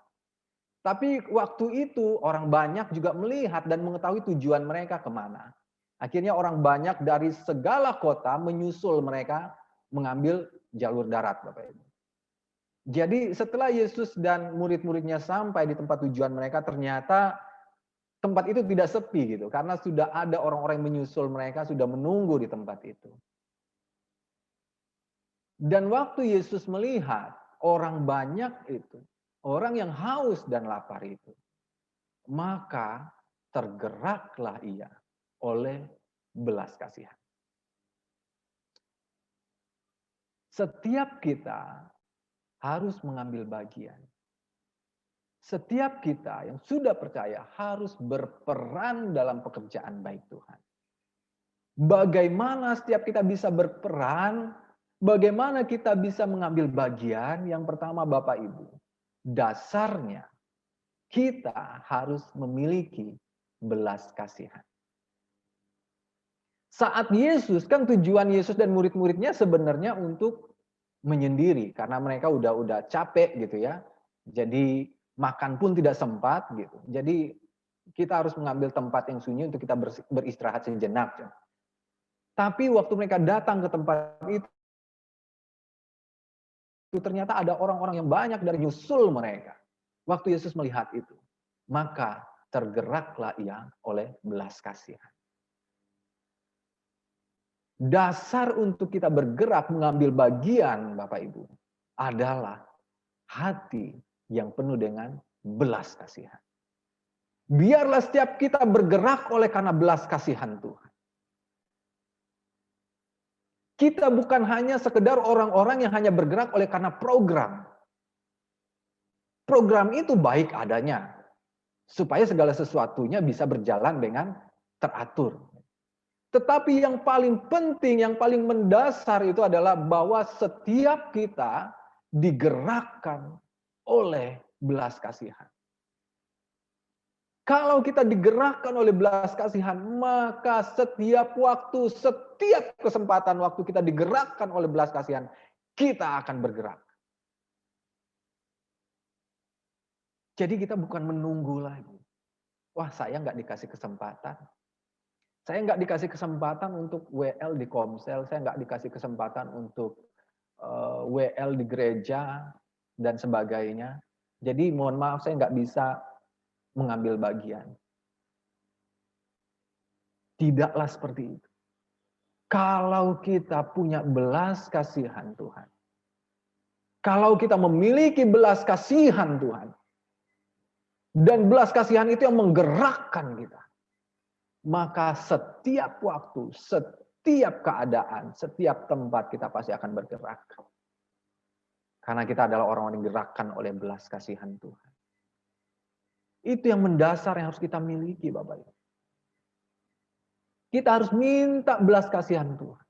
Tapi waktu itu orang banyak juga melihat dan mengetahui tujuan mereka kemana. Akhirnya orang banyak dari segala kota menyusul mereka mengambil jalur darat, Bapak Ibu. Jadi setelah Yesus dan murid-muridnya sampai di tempat tujuan mereka, ternyata tempat itu tidak sepi gitu. Karena sudah ada orang-orang yang menyusul mereka, sudah menunggu di tempat itu. Dan waktu Yesus melihat orang banyak itu, orang yang haus dan lapar itu, maka tergeraklah ia oleh belas kasihan. Setiap kita harus mengambil bagian. Setiap kita yang sudah percaya harus berperan dalam pekerjaan baik Tuhan. Bagaimana setiap kita bisa berperan? Bagaimana kita bisa mengambil bagian? Yang pertama Bapak Ibu, dasarnya kita harus memiliki belas kasihan. Saat Yesus, kan tujuan Yesus dan murid-muridnya sebenarnya untuk menyendiri karena mereka udah capek gitu ya. Jadi makan pun tidak sempat gitu. Jadi kita harus mengambil tempat yang sunyi untuk kita beristirahat sejenak. Tapi waktu mereka datang ke tempat itu ternyata ada orang-orang yang banyak dari nyusul mereka. Waktu Yesus melihat itu, maka tergeraklah ia oleh belas kasihan. Dasar untuk kita bergerak mengambil bagian, Bapak Ibu, adalah hati yang penuh dengan belas kasihan. Biarlah setiap kita bergerak oleh karena belas kasihan Tuhan. Kita bukan hanya sekedar orang-orang yang hanya bergerak oleh karena program. Program itu baik adanya, supaya segala sesuatunya bisa berjalan dengan teratur. Tetapi yang paling penting, yang paling mendasar itu adalah bahwa setiap kita digerakkan oleh belas kasihan. Kalau kita digerakkan oleh belas kasihan, maka setiap waktu, setiap kesempatan waktu kita digerakkan oleh belas kasihan, kita akan bergerak. Jadi kita bukan menunggu lagi. Wah, saya nggak dikasih kesempatan. Saya nggak dikasih kesempatan untuk WL di Komsel, saya nggak dikasih kesempatan untuk WL di gereja, dan sebagainya. Jadi mohon maaf, saya nggak bisa mengambil bagian. Tidaklah seperti itu. Kalau kita punya belas kasihan Tuhan, kalau kita memiliki belas kasihan Tuhan, dan belas kasihan itu yang menggerakkan kita, maka setiap waktu, setiap keadaan, setiap tempat kita pasti akan bergerak. Karena kita adalah orang-orang yang digerakkan oleh belas kasihan Tuhan. Itu yang mendasar yang harus kita miliki, Bapak Ibu. Kita harus minta belas kasihan Tuhan.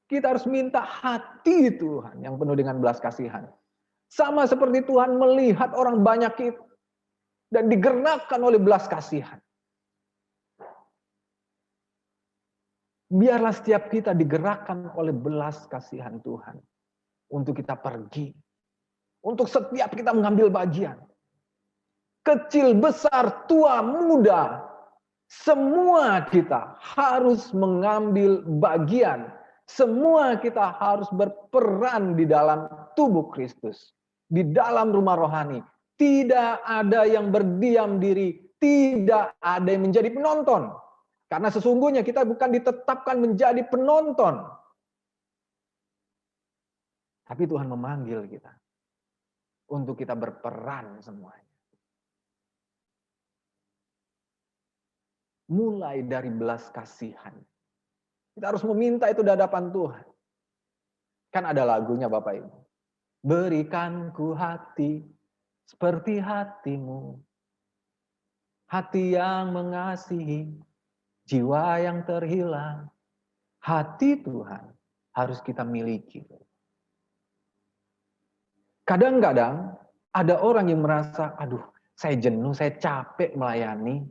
Kita harus minta hati Tuhan yang penuh dengan belas kasihan. Sama seperti Tuhan melihat orang banyak itu dan digerakkan oleh belas kasihan. Biarlah setiap kita digerakkan oleh belas kasihan Tuhan untuk kita pergi, Untuk setiap kita mengambil bagian. Kecil, besar, tua, muda. Semua kita harus mengambil bagian. Semua kita harus berperan di dalam tubuh Kristus. Di dalam rumah rohani. Tidak ada yang berdiam diri. Tidak ada yang menjadi penonton. Karena sesungguhnya kita bukan ditetapkan menjadi penonton. Tapi Tuhan memanggil kita. Untuk kita berperan semuanya. Mulai dari belas kasihan. Kita harus meminta itu di hadapan Tuhan. Kan ada lagunya Bapak Ibu. Berikanku hati seperti hatimu. Hati yang mengasihi, jiwa yang terhilang. Hati Tuhan harus kita miliki. Kadang-kadang ada orang yang merasa, aduh saya jenuh, saya capek melayani.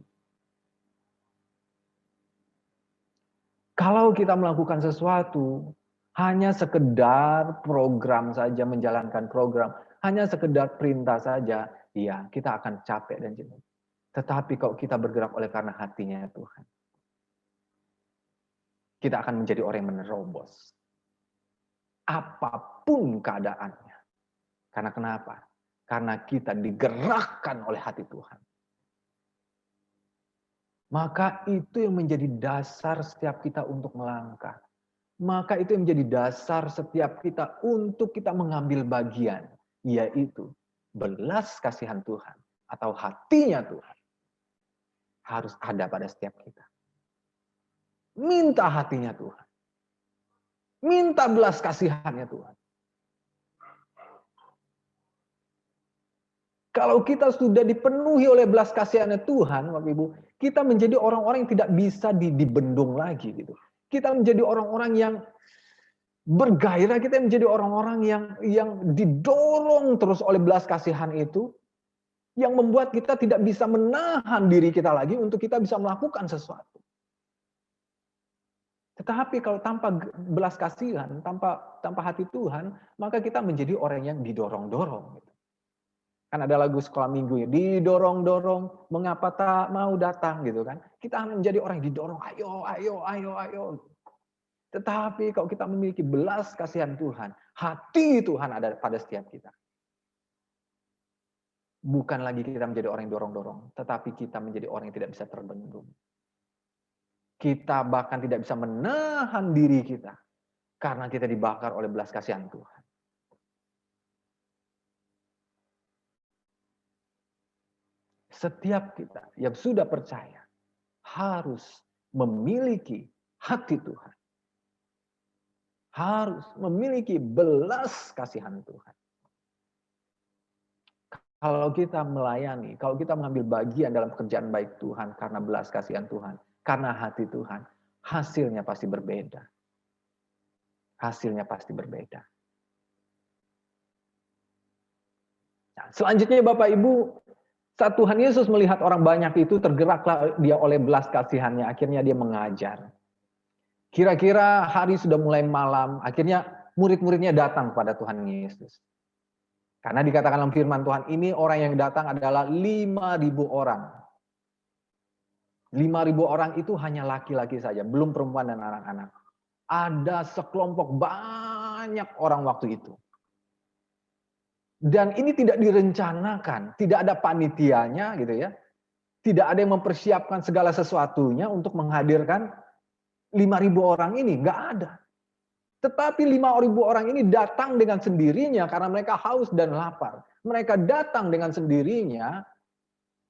Kalau kita melakukan sesuatu, hanya sekedar program saja, menjalankan program, hanya sekedar perintah saja, ya kita akan capek dan jenuh. Tetapi kalau kita bergerak oleh karena hatinya Tuhan, kita akan menjadi orang yang menerobos. Apapun keadaannya. Karena kenapa? Karena kita digerakkan oleh hati Tuhan. Maka itu yang menjadi dasar setiap kita untuk melangkah. Maka itu yang menjadi dasar setiap kita untuk kita mengambil bagian. Yaitu belas kasihan Tuhan. Atau hatinya Tuhan. Harus ada pada setiap kita. Minta hatinya Tuhan. Minta belas kasihannya Tuhan. Kalau kita sudah dipenuhi oleh belas kasihannya Tuhan, Bapak Ibu, kita menjadi orang-orang yang tidak bisa dibendung lagi gitu. Kita menjadi orang-orang yang bergairah, kita menjadi orang-orang yang didorong terus oleh belas kasihan itu, yang membuat kita tidak bisa menahan diri kita lagi untuk kita bisa melakukan sesuatu. Tetapi kalau tanpa belas kasihan, tanpa hati Tuhan, maka kita menjadi orang yang didorong-dorong. Gitu. Kan ada lagu sekolah minggu ya, didorong-dorong, mengapa tak mau datang gitu kan. Kita menjadi orang yang didorong, ayo. Tetapi kalau kita memiliki belas kasihan Tuhan, hati Tuhan ada pada setiap kita. Bukan lagi kita menjadi orang yang dorong-dorong, tetapi kita menjadi orang yang tidak bisa terbendung. Kita bahkan tidak bisa menahan diri kita, karena kita dibakar oleh belas kasihan Tuhan. Setiap kita yang sudah percaya harus memiliki hati Tuhan. Harus memiliki belas kasihan Tuhan. Kalau kita melayani, kalau kita mengambil bagian dalam pekerjaan baik Tuhan karena belas kasihan Tuhan, karena hati Tuhan, hasilnya pasti berbeda. Hasilnya pasti berbeda. Nah, selanjutnya Bapak Ibu, saat Tuhan Yesus melihat orang banyak itu, tergeraklah dia oleh belas kasihannya. Akhirnya dia mengajar. Kira-kira hari sudah mulai malam. Akhirnya murid-muridnya datang kepada Tuhan Yesus. Karena dikatakan dalam firman Tuhan, ini orang yang datang adalah 5.000 orang. 5.000 orang itu hanya laki-laki saja, belum perempuan dan anak-anak. Ada sekelompok banyak orang waktu itu. Dan ini tidak direncanakan, tidak ada panitianya gitu ya. Tidak ada yang mempersiapkan segala sesuatunya untuk menghadirkan 5.000 orang ini, nggak ada. Tetapi 5.000 orang ini datang dengan sendirinya karena mereka haus dan lapar. Mereka datang dengan sendirinya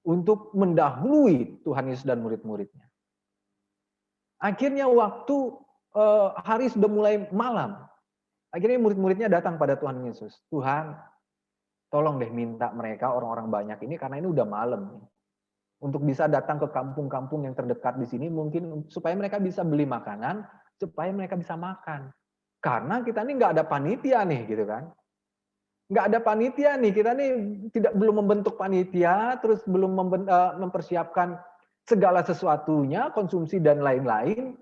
untuk mendahului Tuhan Yesus dan murid-muridnya. Akhirnya waktu hari sudah mulai malam. Akhirnya murid-muridnya datang pada Tuhan Yesus. Tuhan, tolong deh minta mereka orang-orang banyak ini karena ini udah malam. Untuk bisa datang ke kampung-kampung yang terdekat di sini mungkin supaya mereka bisa beli makanan, supaya mereka bisa makan. Karena kita ini nggak ada panitia nih, gitu kan? Nggak ada panitia nih, kita nih belum membentuk panitia, terus belum mempersiapkan segala sesuatunya, konsumsi dan lain-lain.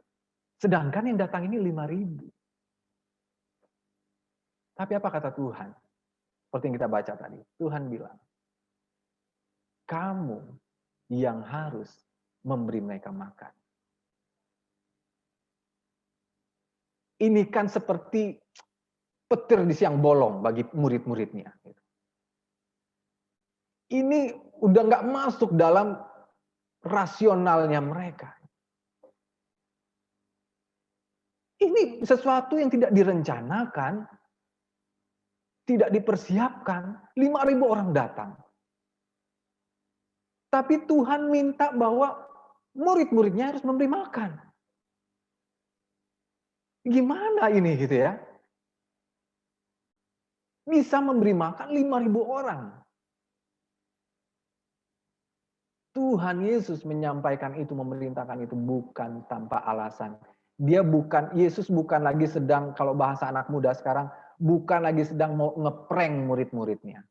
Sedangkan yang datang ini 5.000. Tapi apa kata Tuhan? Seperti yang kita baca tadi, Tuhan bilang, kamu yang harus memberi mereka makan. Ini kan seperti petir di siang bolong bagi murid-muridnya. Ini udah nggak masuk dalam rasionalnya mereka. Ini sesuatu yang tidak direncanakan, tidak dipersiapkan. 5.000 orang datang. Tapi Tuhan minta bahwa murid-muridnya harus memberi makan. Gimana ini gitu ya? Bisa memberi makan 5.000 orang. Tuhan Yesus menyampaikan itu, memerintahkan itu bukan tanpa alasan. Yesus bukan lagi sedang, kalau bahasa anak muda sekarang, bukan lagi sedang mau ngeprank murid-muridnya.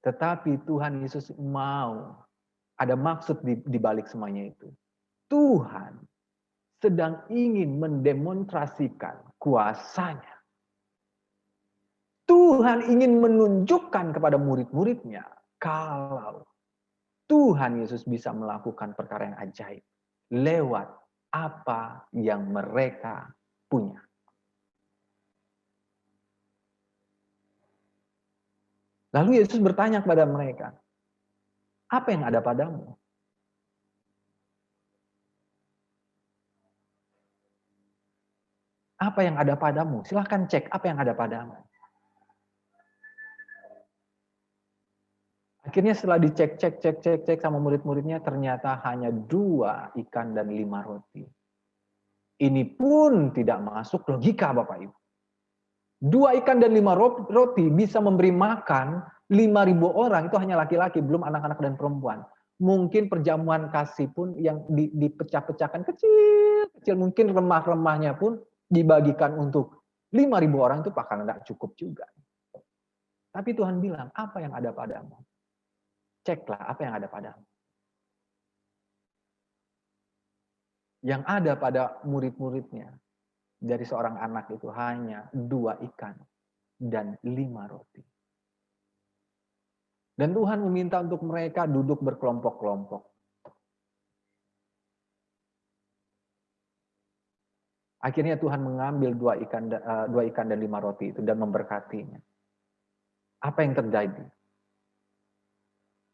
Tetapi Tuhan Yesus mau, ada maksud di balik semuanya itu. Tuhan sedang ingin mendemonstrasikan kuasanya. Tuhan ingin menunjukkan kepada murid-muridnya kalau Tuhan Yesus bisa melakukan perkara yang ajaib lewat apa yang mereka punya. Lalu Yesus bertanya kepada mereka, apa yang ada padamu? Apa yang ada padamu? Silahkan cek apa yang ada padamu. Akhirnya setelah dicek sama murid-muridnya, ternyata hanya 2 ikan dan 5 roti. Ini pun tidak masuk logika Bapak Ibu. 2 ikan dan 5 roti bisa memberi makan 5.000 orang, itu hanya laki-laki, belum anak-anak dan perempuan. Mungkin perjamuan kasih pun yang dipecah-pecahkan kecil, mungkin remah-remahnya pun dibagikan untuk 5.000 orang, itu bahkan tidak cukup juga. Tapi Tuhan bilang, apa yang ada padamu? Ceklah apa yang ada padamu. Yang ada pada murid-muridnya dari seorang anak itu hanya 2 ikan dan 5 roti. Dan Tuhan meminta untuk mereka duduk berkelompok-kelompok. Akhirnya Tuhan mengambil 2 ikan dan 5 roti itu dan memberkatinya. Apa yang terjadi?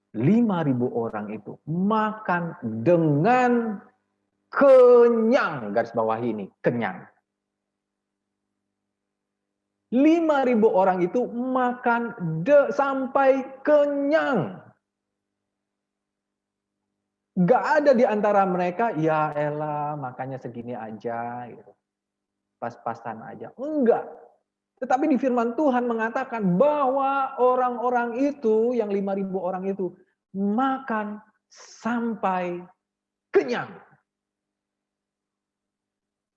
5.000 orang itu makan dengan kenyang, garis bawah ini, kenyang. 5.000 orang itu makan sampai kenyang. Gak ada di antara mereka, ya elah makannya segini aja, gitu. Pas-pasan aja. Enggak. Tetapi di firman Tuhan mengatakan bahwa orang-orang itu, yang 5.000 orang itu, makan sampai kenyang.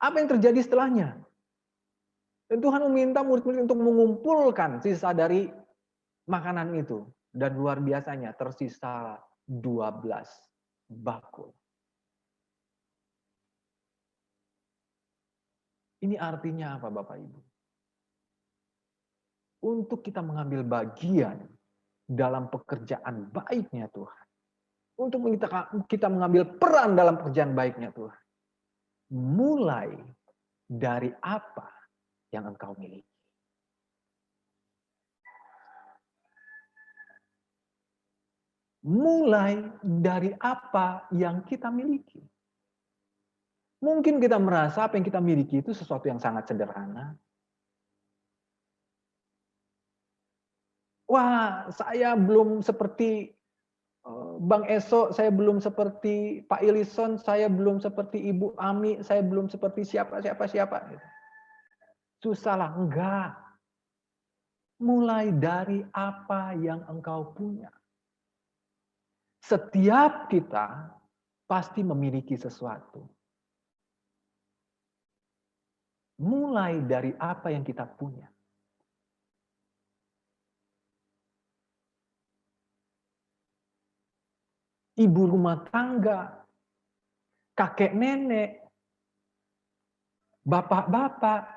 Apa yang terjadi setelahnya? Dan Tuhan meminta murid-murid untuk mengumpulkan sisa dari makanan itu. Dan luar biasanya tersisa 12 bakul. Ini artinya apa Bapak Ibu? Untuk kita mengambil bagian dalam pekerjaan baiknya Tuhan. Untuk kita mengambil peran dalam pekerjaan baiknya Tuhan. Mulai dari apa yang engkau miliki. Mulai dari apa yang kita miliki. Mungkin kita merasa apa yang kita miliki itu sesuatu yang sangat sederhana. Wah, saya belum seperti Bang Eso, saya belum seperti Pak Ilison, saya belum seperti Ibu Ami, saya belum seperti siapa. Susahlah, enggak. Mulai dari apa yang engkau punya. Setiap kita pasti memiliki sesuatu. Mulai dari apa yang kita punya. Ibu rumah tangga, kakek nenek, bapak-bapak,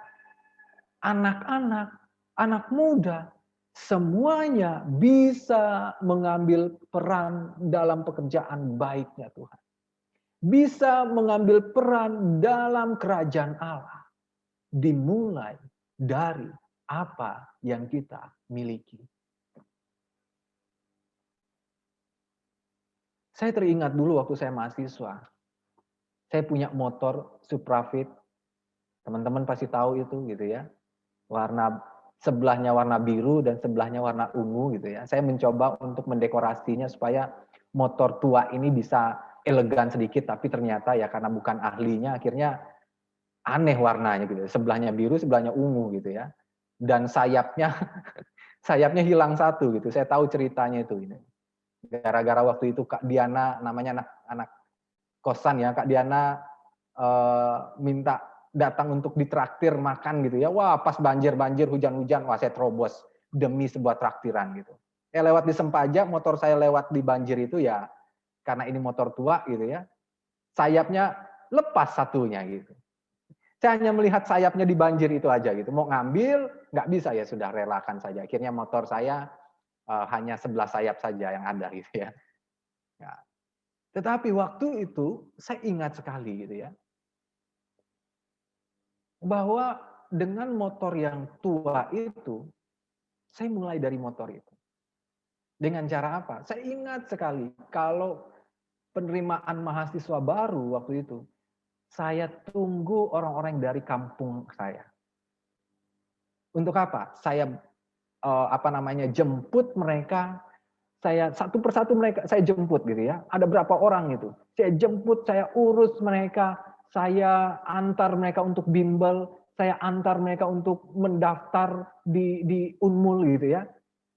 anak-anak, anak muda, semuanya bisa mengambil peran dalam pekerjaan baiknya Tuhan. Bisa mengambil peran dalam kerajaan Allah. Dimulai dari apa yang kita miliki. Saya teringat dulu waktu saya mahasiswa. Saya punya motor Suprafit. Teman-teman pasti tahu itu gitu ya. Warna sebelahnya warna biru dan sebelahnya warna ungu gitu ya. Saya mencoba untuk mendekorasinya supaya motor tua ini bisa elegan sedikit, tapi ternyata ya karena bukan ahlinya akhirnya aneh warnanya gitu. Sebelahnya biru, sebelahnya ungu gitu ya. Dan sayapnya sayapnya hilang satu gitu. Saya tahu ceritanya itu ini. Gara-gara waktu itu Kak Diana, namanya anak kosan ya, Kak Diana minta datang untuk ditraktir makan gitu ya. Wah, pas banjir-banjir, hujan-hujan, wah saya terobos demi sebuah traktiran gitu. Lewat di Sempaja, motor saya lewat di banjir itu ya, karena ini motor tua gitu ya, sayapnya lepas satunya gitu. Saya hanya melihat sayapnya di banjir itu aja gitu. Mau ngambil, nggak bisa ya sudah relakan saja. Akhirnya motor saya hanya 11 sayap saja yang ada gitu ya. Ya. Tetapi waktu itu saya ingat sekali gitu ya. Bahwa dengan motor yang tua itu, saya mulai dari motor itu. Dengan cara apa? Saya ingat sekali kalau penerimaan mahasiswa baru waktu itu, saya tunggu orang-orang dari kampung saya. Untuk apa? Saya jemput mereka, saya satu persatu mereka saya jemput gitu ya. Ada berapa orang itu? Saya jemput, saya urus mereka, saya antar mereka untuk bimbel, saya antar mereka untuk mendaftar di Unmul gitu ya.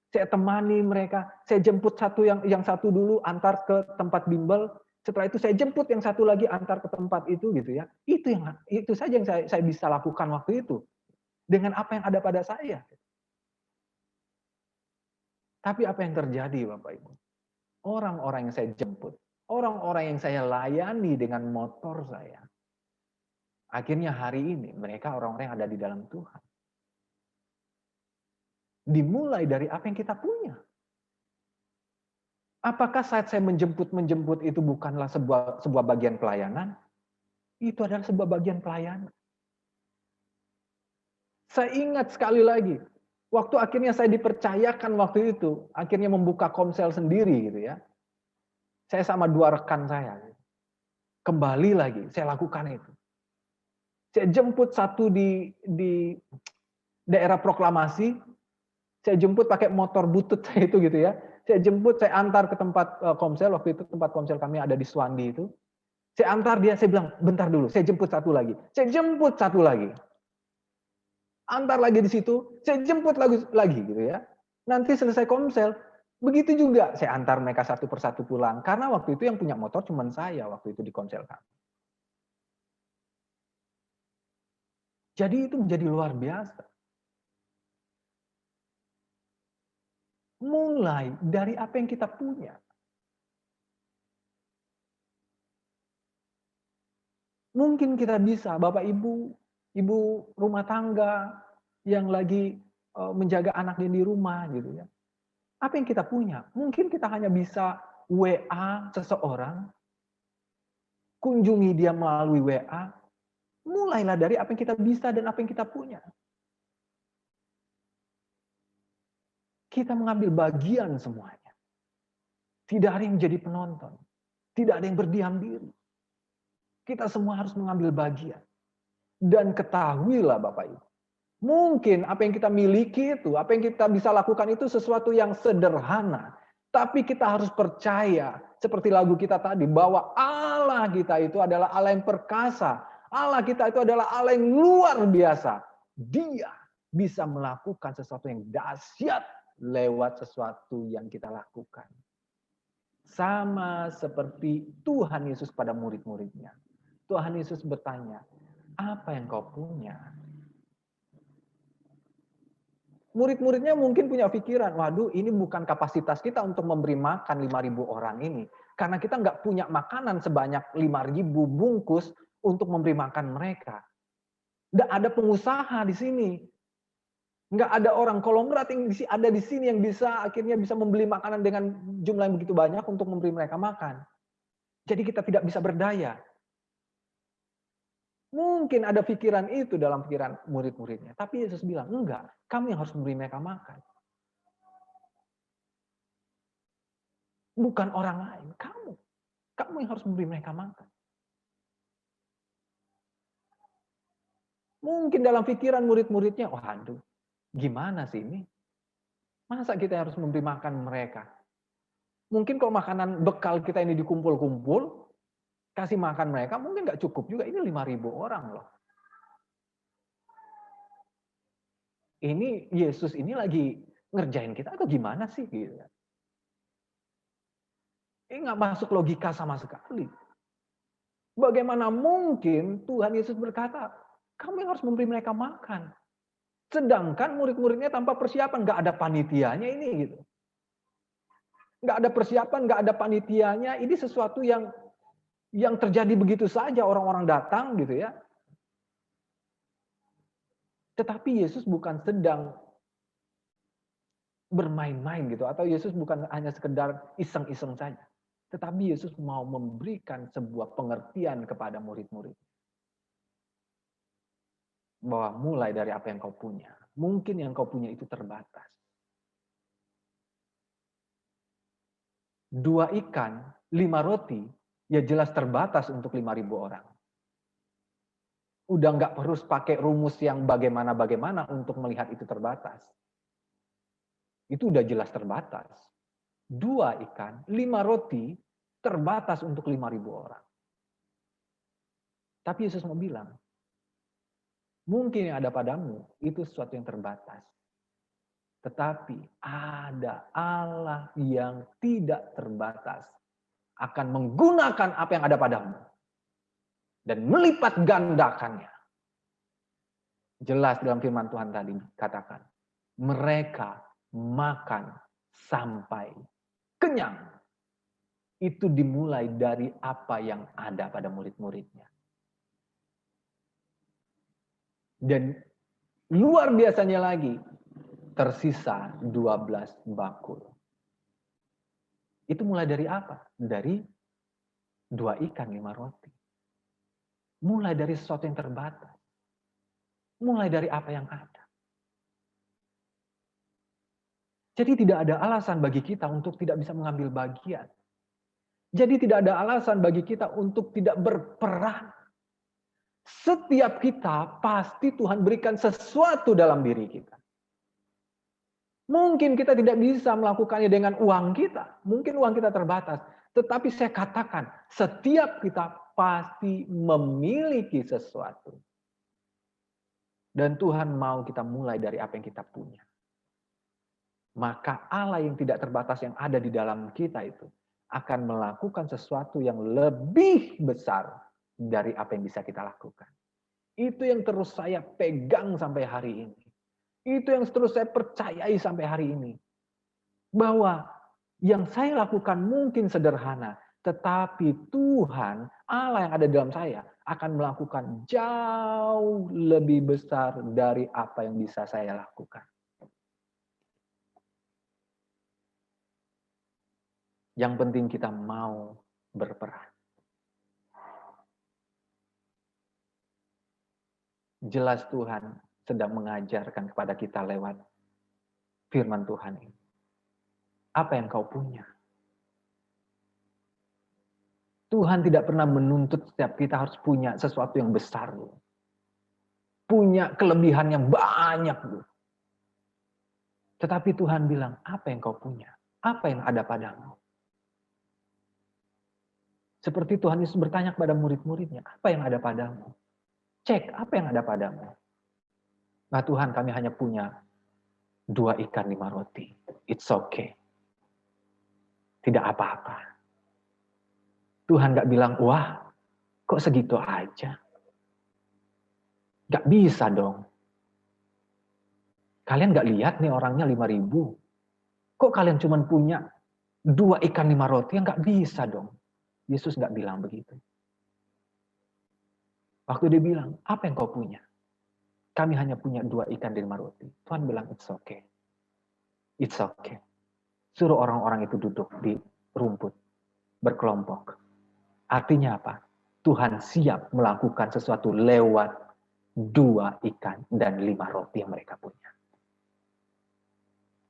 Saya temani mereka, saya jemput satu yang satu dulu antar ke tempat bimbel, setelah itu saya jemput yang satu lagi antar ke tempat itu gitu ya. Itu saja yang saya bisa lakukan waktu itu dengan apa yang ada pada saya. Tapi apa yang terjadi Bapak Ibu? Orang-orang yang saya jemput, orang-orang yang saya layani dengan motor saya, akhirnya hari ini mereka orang-orang yang ada di dalam Tuhan. Dimulai dari apa yang kita punya. Apakah saat saya menjemput itu bukanlah sebuah bagian pelayanan? Itu adalah sebuah bagian pelayanan. Saya ingat sekali lagi, waktu akhirnya saya dipercayakan waktu itu, akhirnya membuka komsel sendiri gitu ya. Saya sama 2 rekan saya. Kembali lagi, saya lakukan itu. Saya jemput satu di daerah proklamasi, saya jemput pakai motor butut saya itu gitu ya. Saya jemput, saya antar ke tempat komsel, waktu itu tempat komsel kami ada di Suwandi itu. Saya antar dia, saya bilang, bentar dulu, saya jemput satu lagi. Saya jemput satu lagi. Antar lagi di situ, saya jemput lagi gitu ya. Nanti selesai komsel, begitu juga saya antar mereka satu persatu pulang. Karena waktu itu yang punya motor cuma saya waktu itu di komsel kami. Jadi itu menjadi luar biasa. Mulai dari apa yang kita punya. Mungkin kita bisa, Bapak Ibu, ibu rumah tangga yang lagi menjaga anaknya di rumah gitu ya. Apa yang kita punya? Mungkin kita hanya bisa WA seseorang, kunjungi dia melalui WA, mulailah dari apa yang kita bisa dan apa yang kita punya. Kita mengambil bagian semuanya. Tidak ada yang menjadi penonton. Tidak ada yang berdiam diri. Kita semua harus mengambil bagian. Dan ketahuilah Bapak Ibu, mungkin apa yang kita miliki itu, apa yang kita bisa lakukan itu sesuatu yang sederhana. Tapi kita harus percaya, seperti lagu kita tadi, bahwa Allah kita itu adalah Allah yang perkasa. Allah kita itu adalah Allah yang luar biasa. Dia bisa melakukan sesuatu yang dahsyat lewat sesuatu yang kita lakukan. Sama seperti Tuhan Yesus pada murid-muridnya. Tuhan Yesus bertanya, apa yang kau punya? Murid-muridnya mungkin punya pikiran, waduh ini bukan kapasitas kita untuk memberi makan 5.000 orang ini. Karena kita nggak punya makanan sebanyak 5.000 bungkus untuk memberi makan mereka. Nggak ada pengusaha di sini. Nggak ada orang konglomerat yang ada di sini yang akhirnya bisa membeli makanan dengan jumlah yang begitu banyak untuk memberi mereka makan. Jadi kita tidak bisa berdaya. Mungkin ada pikiran itu dalam pikiran murid-muridnya. Tapi Yesus bilang, enggak, kamu yang harus memberi mereka makan. Bukan orang lain, kamu. Kamu yang harus memberi mereka makan. Mungkin dalam pikiran murid-muridnya, waduh, gimana sih ini? Masa kita harus memberi makan mereka? Mungkin kalau makanan bekal kita ini dikumpul-kumpul, kasih makan mereka, mungkin nggak cukup juga. Ini 5.000 orang loh. Ini Yesus ini lagi ngerjain kita atau gimana sih? Gitu. Ini nggak masuk logika sama sekali. Bagaimana mungkin Tuhan Yesus berkata, kamu yang harus memberi mereka makan. Sedangkan murid-muridnya tanpa persiapan, nggak ada panitianya ini gitu. Nggak ada persiapan, nggak ada panitianya. Ini sesuatu yang terjadi begitu saja, orang-orang datang gitu ya. Tetapi Yesus bukan sedang bermain-main gitu, atau Yesus bukan hanya sekedar iseng-iseng saja. Tetapi Yesus mau memberikan sebuah pengertian kepada murid-murid. Bahwa mulai dari apa yang kau punya, mungkin yang kau punya itu terbatas. 2 ikan, 5 roti, ya jelas terbatas untuk 5.000 orang. Udah nggak harus pakai rumus yang bagaimana-bagaimana untuk melihat itu terbatas. Itu udah jelas terbatas. 2 ikan, 5 roti, terbatas untuk 5.000 orang. Tapi Yesus mau bilang, mungkin yang ada padamu itu sesuatu yang terbatas. Tetapi ada Allah yang tidak terbatas. Akan menggunakan apa yang ada padamu. Dan melipat gandakannya. Jelas dalam firman Tuhan tadi katakan. Mereka makan sampai kenyang. Itu dimulai dari apa yang ada pada murid-muridnya. Dan luar biasanya lagi, tersisa 12 bakul. Itu mulai dari apa? Dari 2 ikan, 5 roti. Mulai dari sesuatu yang terbatas. Mulai dari apa yang ada. Jadi tidak ada alasan bagi kita untuk tidak bisa mengambil bagian. Jadi tidak ada alasan bagi kita untuk tidak berperan. Setiap kita pasti Tuhan berikan sesuatu dalam diri kita. Mungkin kita tidak bisa melakukannya dengan uang kita. Mungkin uang kita terbatas. Tetapi saya katakan, setiap kita pasti memiliki sesuatu. Dan Tuhan mau kita mulai dari apa yang kita punya. Maka Allah yang tidak terbatas yang ada di dalam kita itu akan melakukan sesuatu yang lebih besar dari apa yang bisa kita lakukan. Itu yang terus saya pegang sampai hari ini. Itu yang terus saya percayai sampai hari ini. Bahwa yang saya lakukan mungkin sederhana, tetapi Tuhan, Allah yang ada dalam saya, akan melakukan jauh lebih besar dari apa yang bisa saya lakukan. Yang penting kita mau berperan. Jelas Tuhan sedang mengajarkan kepada kita lewat firman Tuhan ini. Apa yang kau punya? Tuhan tidak pernah menuntut setiap kita harus punya sesuatu yang besar. Punya kelebihan yang banyak. Tetapi Tuhan bilang, apa yang kau punya? Apa yang ada padamu? Seperti Tuhan Yesus bertanya kepada murid-muridnya, apa yang ada padamu? Cek, apa yang ada padamu? Nah Tuhan, kami hanya punya 2 ikan 5 roti. It's okay. Tidak apa-apa. Tuhan gak bilang, wah, kok segitu aja? Gak bisa dong. Kalian gak lihat nih orangnya 5.000. Kok kalian cuma punya 2 ikan 5 roti? Gak bisa dong. Yesus nggak bilang begitu. Waktu dia bilang, apa yang kau punya? kami hanya punya 2 ikan dan 5 roti. Tuhan bilang, it's okay. It's okay. Suruh orang-orang itu duduk di rumput, berkelompok. Artinya apa? Tuhan siap melakukan sesuatu lewat 2 ikan dan 5 roti yang mereka punya.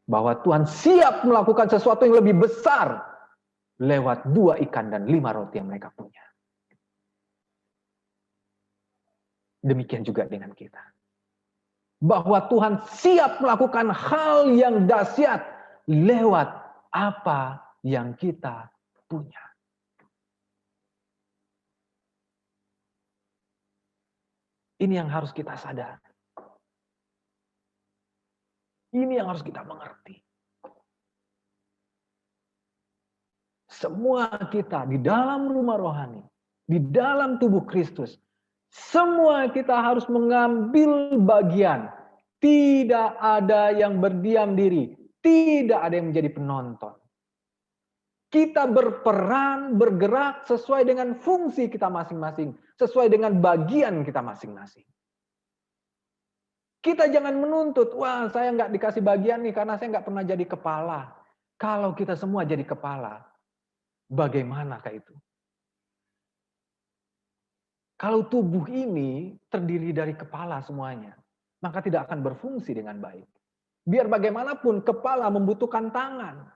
Bahwa Tuhan siap melakukan sesuatu yang lebih besar lewat 2 ikan dan 5 roti yang mereka punya. Demikian juga dengan kita. Bahwa Tuhan siap melakukan hal yang dahsyat lewat apa yang kita punya. Ini yang harus kita sadari. Ini yang harus kita mengerti. Semua kita di dalam rumah rohani, di dalam tubuh Kristus, semua kita harus mengambil bagian. Tidak ada yang berdiam diri. Tidak ada yang menjadi penonton. Kita berperan, bergerak sesuai dengan fungsi kita masing-masing. Sesuai dengan bagian kita masing-masing. Kita jangan menuntut, wah saya nggak dikasih bagian nih karena saya nggak pernah jadi kepala. Kalau kita semua jadi kepala, bagaimanakah itu? Kalau tubuh ini terdiri dari kepala semuanya, maka tidak akan berfungsi dengan baik. Biar bagaimanapun kepala membutuhkan tangan.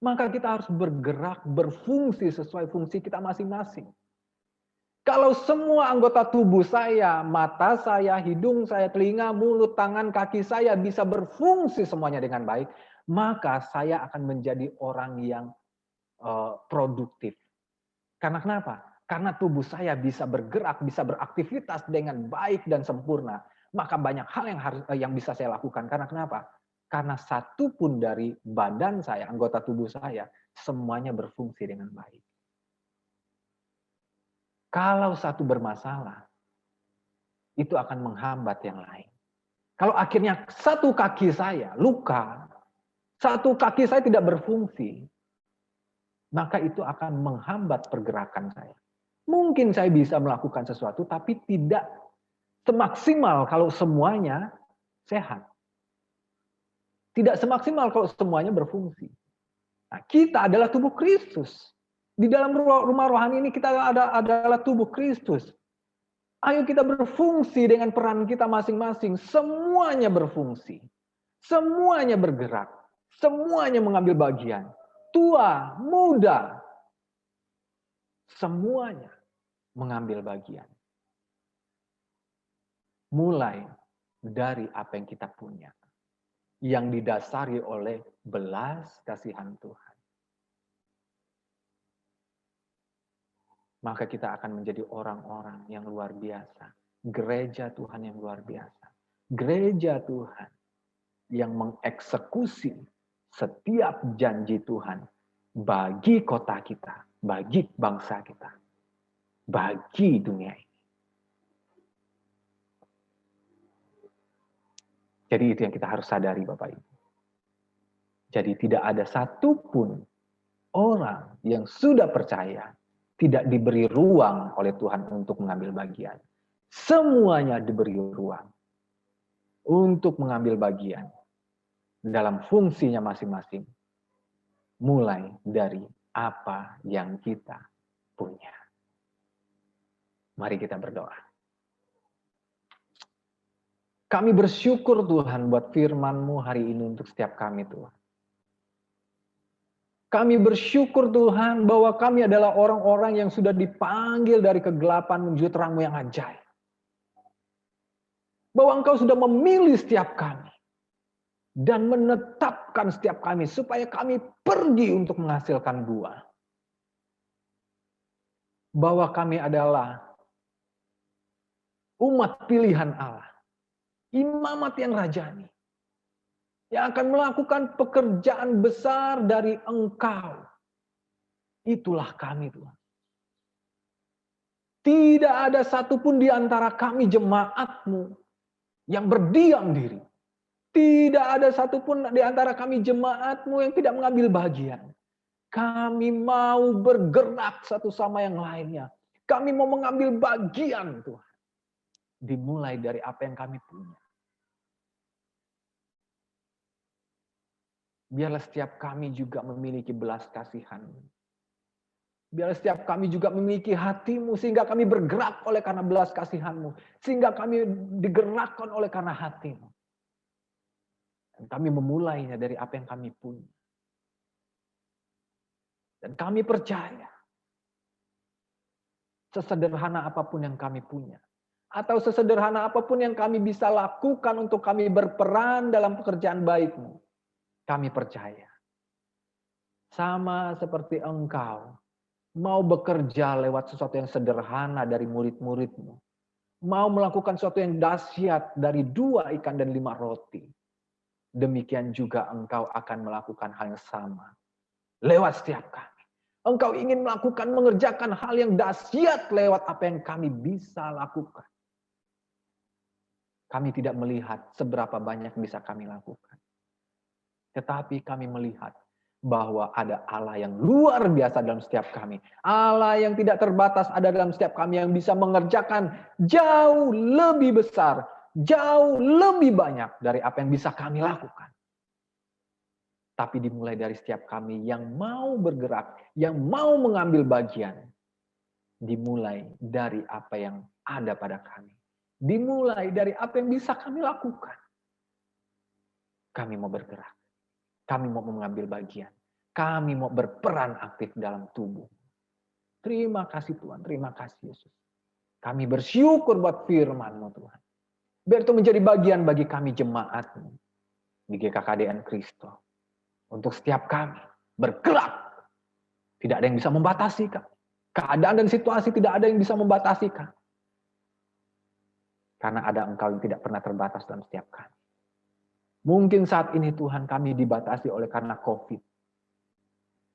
Maka kita harus bergerak, berfungsi sesuai fungsi kita masing-masing. Kalau semua anggota tubuh saya, mata saya, hidung saya, telinga, mulut, tangan, kaki saya bisa berfungsi semuanya dengan baik, maka saya akan menjadi orang yang produktif. Karena kenapa? Karena tubuh saya bisa bergerak, bisa beraktivitas dengan baik dan sempurna. Maka banyak hal yang bisa saya lakukan. Karena kenapa? Karena satu pun dari badan saya, anggota tubuh saya, semuanya berfungsi dengan baik. Kalau satu bermasalah, itu akan menghambat yang lain. Kalau akhirnya satu kaki saya luka, satu kaki saya tidak berfungsi, maka itu akan menghambat pergerakan saya. Mungkin saya bisa melakukan sesuatu, tapi tidak semaksimal kalau semuanya sehat. Tidak semaksimal kalau semuanya berfungsi. Nah, kita adalah tubuh Kristus. Di dalam rumah rohani ini kita adalah tubuh Kristus. Ayo kita berfungsi dengan peran kita masing-masing. Semuanya berfungsi. Semuanya bergerak. Semuanya mengambil bagian. Tua, muda. Semuanya mengambil bagian. Mulai dari apa yang kita punya. Yang didasari oleh belas kasihan Tuhan. Maka kita akan menjadi orang-orang yang luar biasa. Gereja Tuhan yang luar biasa. Gereja Tuhan yang mengeksekusi setiap janji Tuhan bagi kota kita, bagi bangsa kita, bagi dunia ini. Jadi itu yang kita harus sadari Bapak Ibu. Jadi tidak ada satupun orang yang sudah percaya tidak diberi ruang oleh Tuhan untuk mengambil bagian. Semuanya diberi ruang untuk mengambil bagian dalam fungsinya masing-masing. Mulai dari apa yang kita punya. Mari kita berdoa. Kami bersyukur Tuhan buat firman-Mu hari ini untuk setiap kami Tuhan. Kami bersyukur Tuhan bahwa kami adalah orang-orang yang sudah dipanggil dari kegelapan menuju terang-Mu yang ajaib. Bahwa Engkau sudah memilih setiap kami. Dan menetapkan setiap kami supaya kami pergi untuk menghasilkan buah. Bahwa kami adalah umat pilihan Allah. Imamat yang rajani. Yang akan melakukan pekerjaan besar dari Engkau. Itulah kami Tuhan. Tidak ada satupun di antara kami jemaat-Mu yang berdiam diri. Tidak ada satupun di antara kami jemaat-Mu yang tidak mengambil bagian. Kami mau bergerak satu sama yang lainnya. Kami mau mengambil bagian Tuhan. Dimulai dari apa yang kami punya. Biarlah setiap kami juga memiliki belas kasihan. Biarlah setiap kami juga memiliki hati-Mu, sehingga kami bergerak oleh karena belas kasihan-Mu. Sehingga kami digerakkan oleh karena hati-Mu. Dan kami memulainya dari apa yang kami punya. Dan kami percaya, sesederhana apapun yang kami punya, atau sesederhana apapun yang kami bisa lakukan untuk kami berperan dalam pekerjaan baik-Mu, kami percaya, sama seperti Engkau mau bekerja lewat sesuatu yang sederhana dari murid-murid-Mu, mau melakukan sesuatu yang dahsyat dari 2 ikan dan 5 roti, demikian juga Engkau akan melakukan hal yang sama lewat setiap kami. Engkau ingin mengerjakan hal yang dahsyat lewat apa yang kami bisa lakukan. Kami tidak melihat seberapa banyak bisa kami lakukan. Tetapi kami melihat bahwa ada Allah yang luar biasa dalam setiap kami. Allah yang tidak terbatas ada dalam setiap kami, yang bisa mengerjakan jauh lebih besar, jauh lebih banyak dari apa yang bisa kami lakukan. Tapi dimulai dari setiap kami yang mau bergerak, yang mau mengambil bagian. Dimulai dari apa yang ada pada kami. Dimulai dari apa yang bisa kami lakukan. Kami mau bergerak. Kami mau mengambil bagian. Kami mau berperan aktif dalam tubuh. Terima kasih Tuhan, terima kasih Yesus. Kami bersyukur buat firman-Mu Tuhan. Biar itu menjadi bagian bagi kami jemaat-Mu di GKKDN Kristo. Untuk setiap kami bergerak. Tidak ada yang bisa membatasi kami. Keadaan dan situasi tidak ada yang bisa membatasi kami. Karena ada Engkau yang tidak pernah terbatas dalam setiap kami. Mungkin saat ini Tuhan kami dibatasi oleh karena COVID.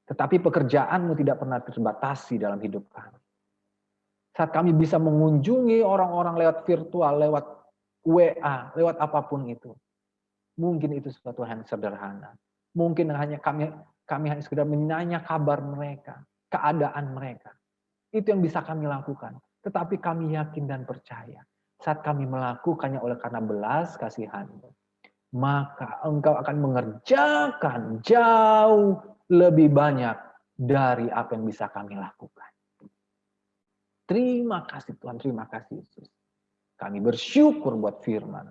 Tetapi pekerjaan-Mu tidak pernah terbatasi dalam hidup kami. Saat kami bisa mengunjungi orang-orang lewat virtual, lewat WA, lewat apapun itu. Mungkin itu sesuatu yang sederhana. Mungkin hanya kami hanya sekedar menanya kabar mereka, keadaan mereka. Itu yang bisa kami lakukan. Tetapi kami yakin dan percaya. Saat kami melakukannya oleh karena belas kasihan-Mu, maka Engkau akan mengerjakan jauh lebih banyak dari apa yang bisa kami lakukan. Terima kasih Tuhan, terima kasih Yesus. Kami bersyukur buat firman.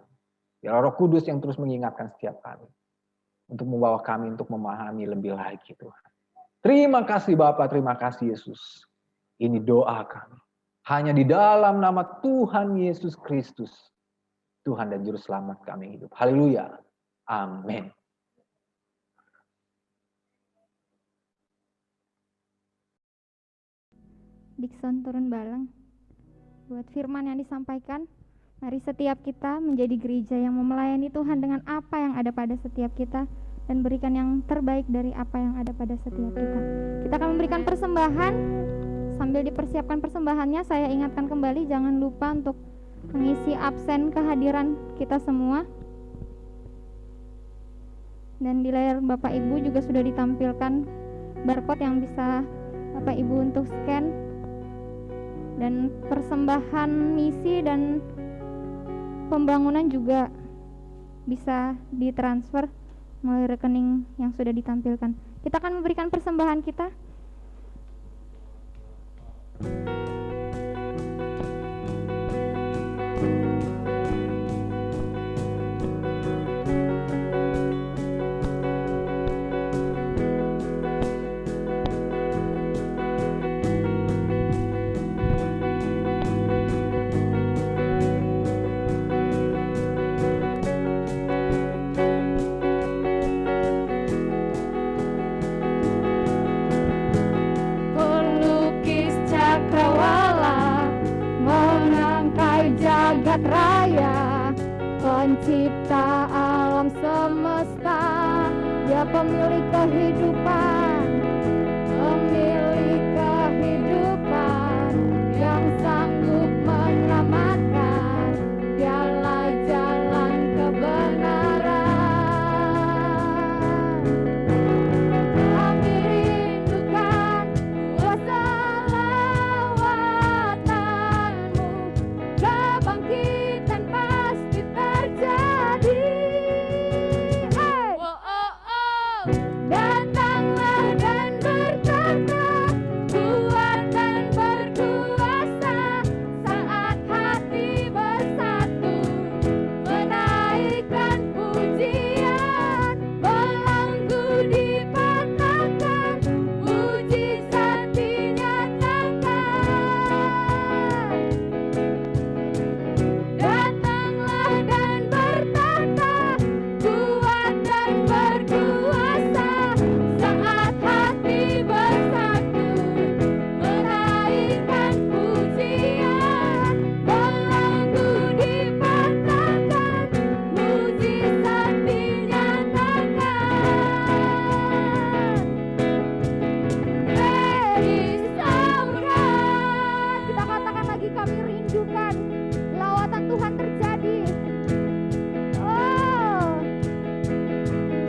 Biar Roh Kudus yang terus mengingatkan setiap kami. Untuk membawa kami untuk memahami lebih lagi Tuhan. Terima kasih Bapa, terima kasih Yesus. Ini doa kami. Hanya di dalam nama Tuhan Yesus Kristus. Tuhan dan Juru Selamat kami hidup. Haleluya. Amin. Dikson turun balang. Buat firman yang disampaikan, mari setiap kita menjadi gereja yang melayani Tuhan dengan apa yang ada pada setiap kita dan berikan yang terbaik dari apa yang ada pada setiap kita. Kita akan memberikan persembahan. Sambil dipersiapkan persembahannya, saya ingatkan kembali jangan lupa untuk mengisi absen kehadiran kita semua. Dan di layar Bapak Ibu juga sudah ditampilkan barcode yang bisa Bapak Ibu untuk scan. Dan persembahan misi dan pembangunan juga bisa ditransfer melalui rekening yang sudah ditampilkan. Kita akan memberikan persembahan kita. Pelukis cakrawala menangkai jagat raya, pencipta alam semesta, Dia pemilik kehidupan, yang sanggup menyelamatkan. Dialah jalan kebenaran. Kami rindukan kuasa lewat kami rindukan lawatan Tuhan terjadi. Oh,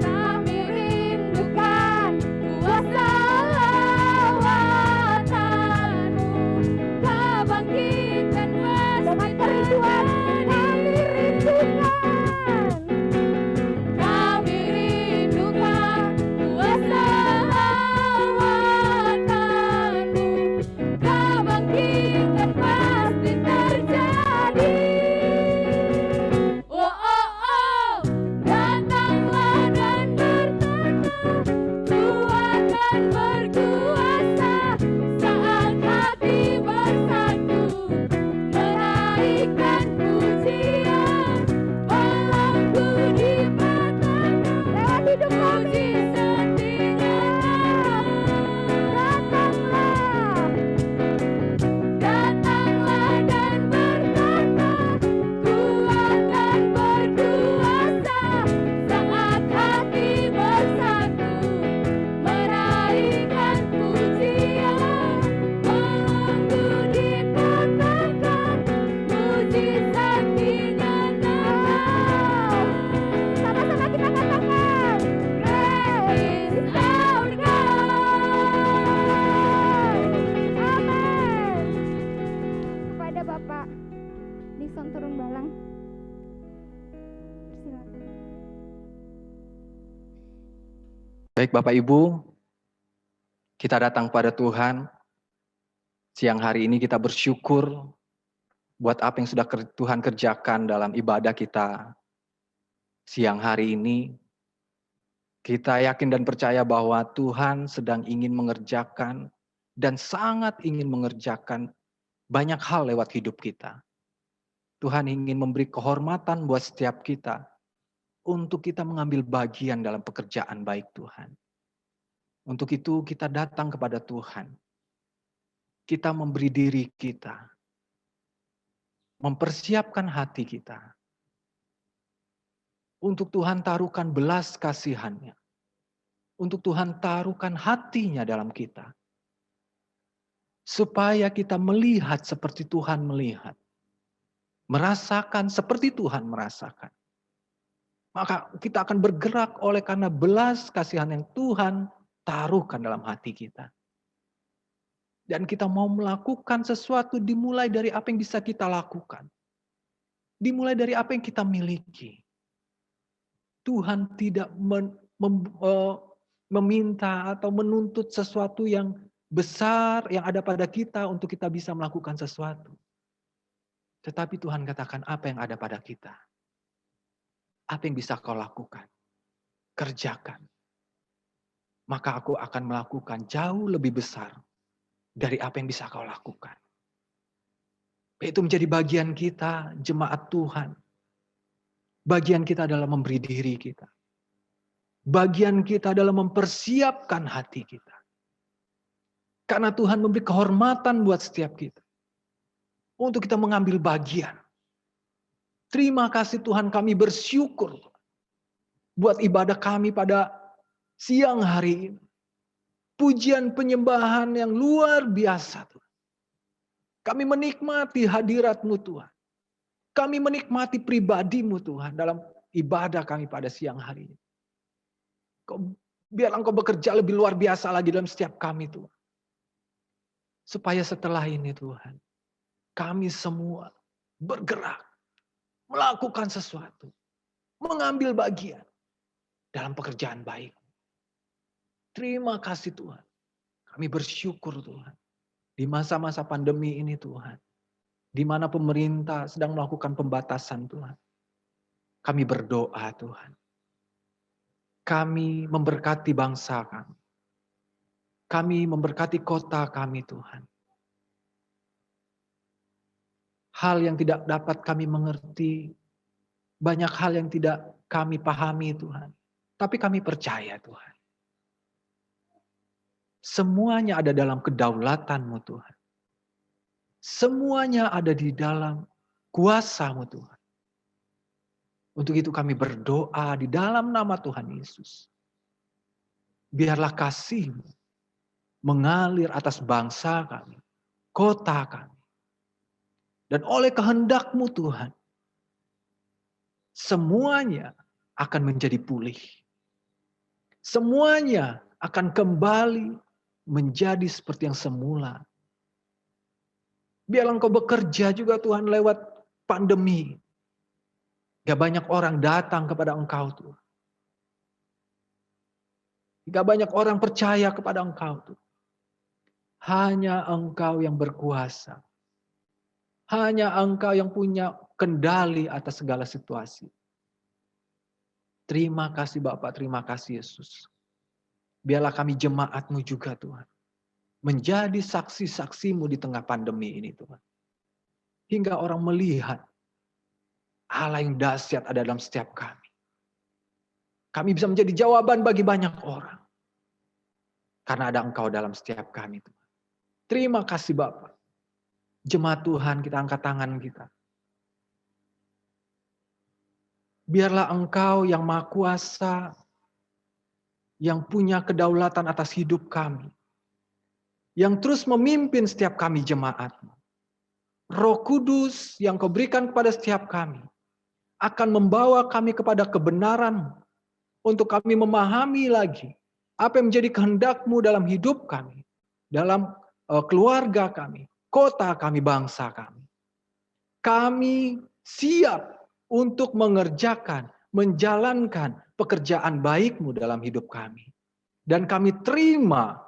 kami rindukan kuasa lawatan-Mu, kebangkitan dengan kerinduan kami rindukan. Kami rindukan kuasa lawatan-Mu, kebangkitan pasti terjadi. Oh, oh, oh, datanglah dan bertata, Tuhan dan berkuasa, saat hati bersatu, menaikkan pujian, belenggu dipatahkan, lewat hidup kami setinya. Datanglah dan bertata, kuat dan berkuasa, saat hati bersatu, menaikkan pujian, belenggu dipatahkan, puji sakti nyata. Sama-sama kita katakan, Praise our God. Amin. Kepada Bapak Dikson Turun Balang, silakan. Baik Bapak Ibu, kita datang pada Tuhan. Siang hari ini kita bersyukur buat apa yang sudah Tuhan kerjakan dalam ibadah kita. Siang hari ini kita yakin dan percaya bahwa Tuhan sedang ingin mengerjakan dan sangat ingin mengerjakan banyak hal lewat hidup kita. Tuhan ingin memberi kehormatan buat setiap kita untuk kita mengambil bagian dalam pekerjaan baik Tuhan. Untuk itu kita datang kepada Tuhan. Kita memberi diri kita. Mempersiapkan hati kita. Untuk Tuhan taruhkan belas kasihannya. Untuk Tuhan taruhkan hatinya dalam kita. Supaya kita melihat seperti Tuhan melihat. Merasakan seperti Tuhan merasakan. Maka kita akan bergerak oleh karena belas kasihan yang Tuhan taruhkan dalam hati kita. Dan kita mau melakukan sesuatu dimulai dari apa yang bisa kita lakukan. Dimulai dari apa yang kita miliki. Tuhan tidak meminta atau menuntut sesuatu yang besar yang ada pada kita untuk kita bisa melakukan sesuatu. Tetapi Tuhan katakan apa yang ada pada kita. Apa yang bisa kau lakukan? Kerjakan. Maka aku akan melakukan jauh lebih besar dari apa yang bisa kau lakukan. Itu menjadi bagian kita, jemaat Tuhan. Bagian kita adalah memberi diri kita. Bagian kita adalah mempersiapkan hati kita. Karena Tuhan memberi kehormatan buat setiap kita. Untuk kita mengambil bagian. Terima kasih Tuhan, kami bersyukur buat ibadah kami pada siang hari ini. Pujian penyembahan yang luar biasa Tuhan. Kami menikmati hadirat-Mu Tuhan. Kami menikmati pribadi-Mu Tuhan dalam ibadah kami pada siang hari ini. Biar Engkau bekerja lebih luar biasa lagi dalam setiap kami Tuhan. Supaya setelah ini Tuhan, kami semua bergerak, melakukan sesuatu, mengambil bagian dalam pekerjaan baik. Terima kasih Tuhan. Kami bersyukur Tuhan. Di masa-masa pandemi ini Tuhan. Di mana pemerintah sedang melakukan pembatasan Tuhan. Kami berdoa Tuhan. Kami memberkati bangsa kami. Kami memberkati kota kami Tuhan. Hal yang tidak dapat kami mengerti. Banyak hal yang tidak kami pahami Tuhan. Tapi kami percaya Tuhan. Semuanya ada dalam kedaulatan-Mu Tuhan. Semuanya ada di dalam kuasa-Mu Tuhan. Untuk itu kami berdoa di dalam nama Tuhan Yesus. Biarlah kasih-Mu mengalir atas bangsa kami, kota kami. Dan oleh kehendak-Mu Tuhan, semuanya akan menjadi pulih. Semuanya akan kembali menjadi seperti yang semula. Biarlah Engkau bekerja juga Tuhan lewat pandemi. Gak banyak orang datang kepada Engkau Tuhan. Gak banyak orang percaya kepada Engkau Tuhan. Hanya Engkau yang berkuasa. Hanya Engkau yang punya kendali atas segala situasi. Terima kasih Bapak, terima kasih Yesus. Biarlah kami jemaat-Mu juga Tuhan. Menjadi saksi-saksi-Mu di tengah pandemi ini Tuhan. Hingga orang melihat Allah yang dahsyat ada dalam setiap kami. Kami bisa menjadi jawaban bagi banyak orang. Karena ada Engkau dalam setiap kami Tuhan. Terima kasih Bapak. Jemaat Tuhan, kita angkat tangan kita. Biarlah Engkau yang Maha Kuasa, yang punya kedaulatan atas hidup kami. Yang terus memimpin setiap kami jemaat-Mu. Roh Kudus yang Kau berikan kepada setiap kami akan membawa kami kepada kebenaran untuk kami memahami lagi apa yang menjadi kehendak-Mu dalam hidup kami, dalam keluarga kami, kota kami, bangsa kami. Kami siap untuk mengerjakan, menjalankan pekerjaan baik-Mu dalam hidup kami. Dan kami terima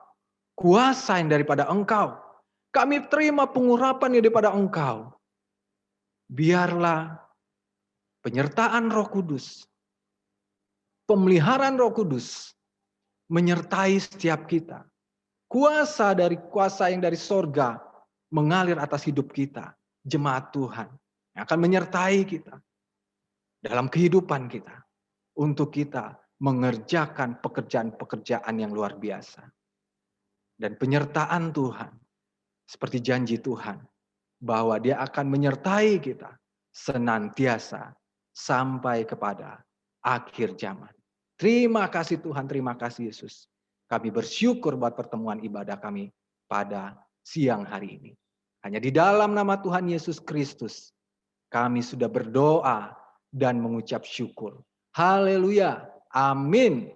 kuasa yang daripada Engkau. Kami terima pengurapan yang daripada Engkau. Biarlah penyertaan Roh Kudus, pemeliharaan Roh Kudus menyertai setiap kita. Kuasa yang dari sorga mengalir atas hidup kita, jemaat Tuhan, yang akan menyertai kita dalam kehidupan kita untuk kita mengerjakan pekerjaan-pekerjaan yang luar biasa. Dan penyertaan Tuhan, seperti janji Tuhan, bahwa Dia akan menyertai kita senantiasa sampai kepada akhir zaman. Terima kasih Tuhan, terima kasih Yesus. Kami bersyukur buat pertemuan ibadah kami pada siang hari ini. Hanya di dalam nama Tuhan Yesus Kristus, kami sudah berdoa dan mengucap syukur. Haleluya. Amin.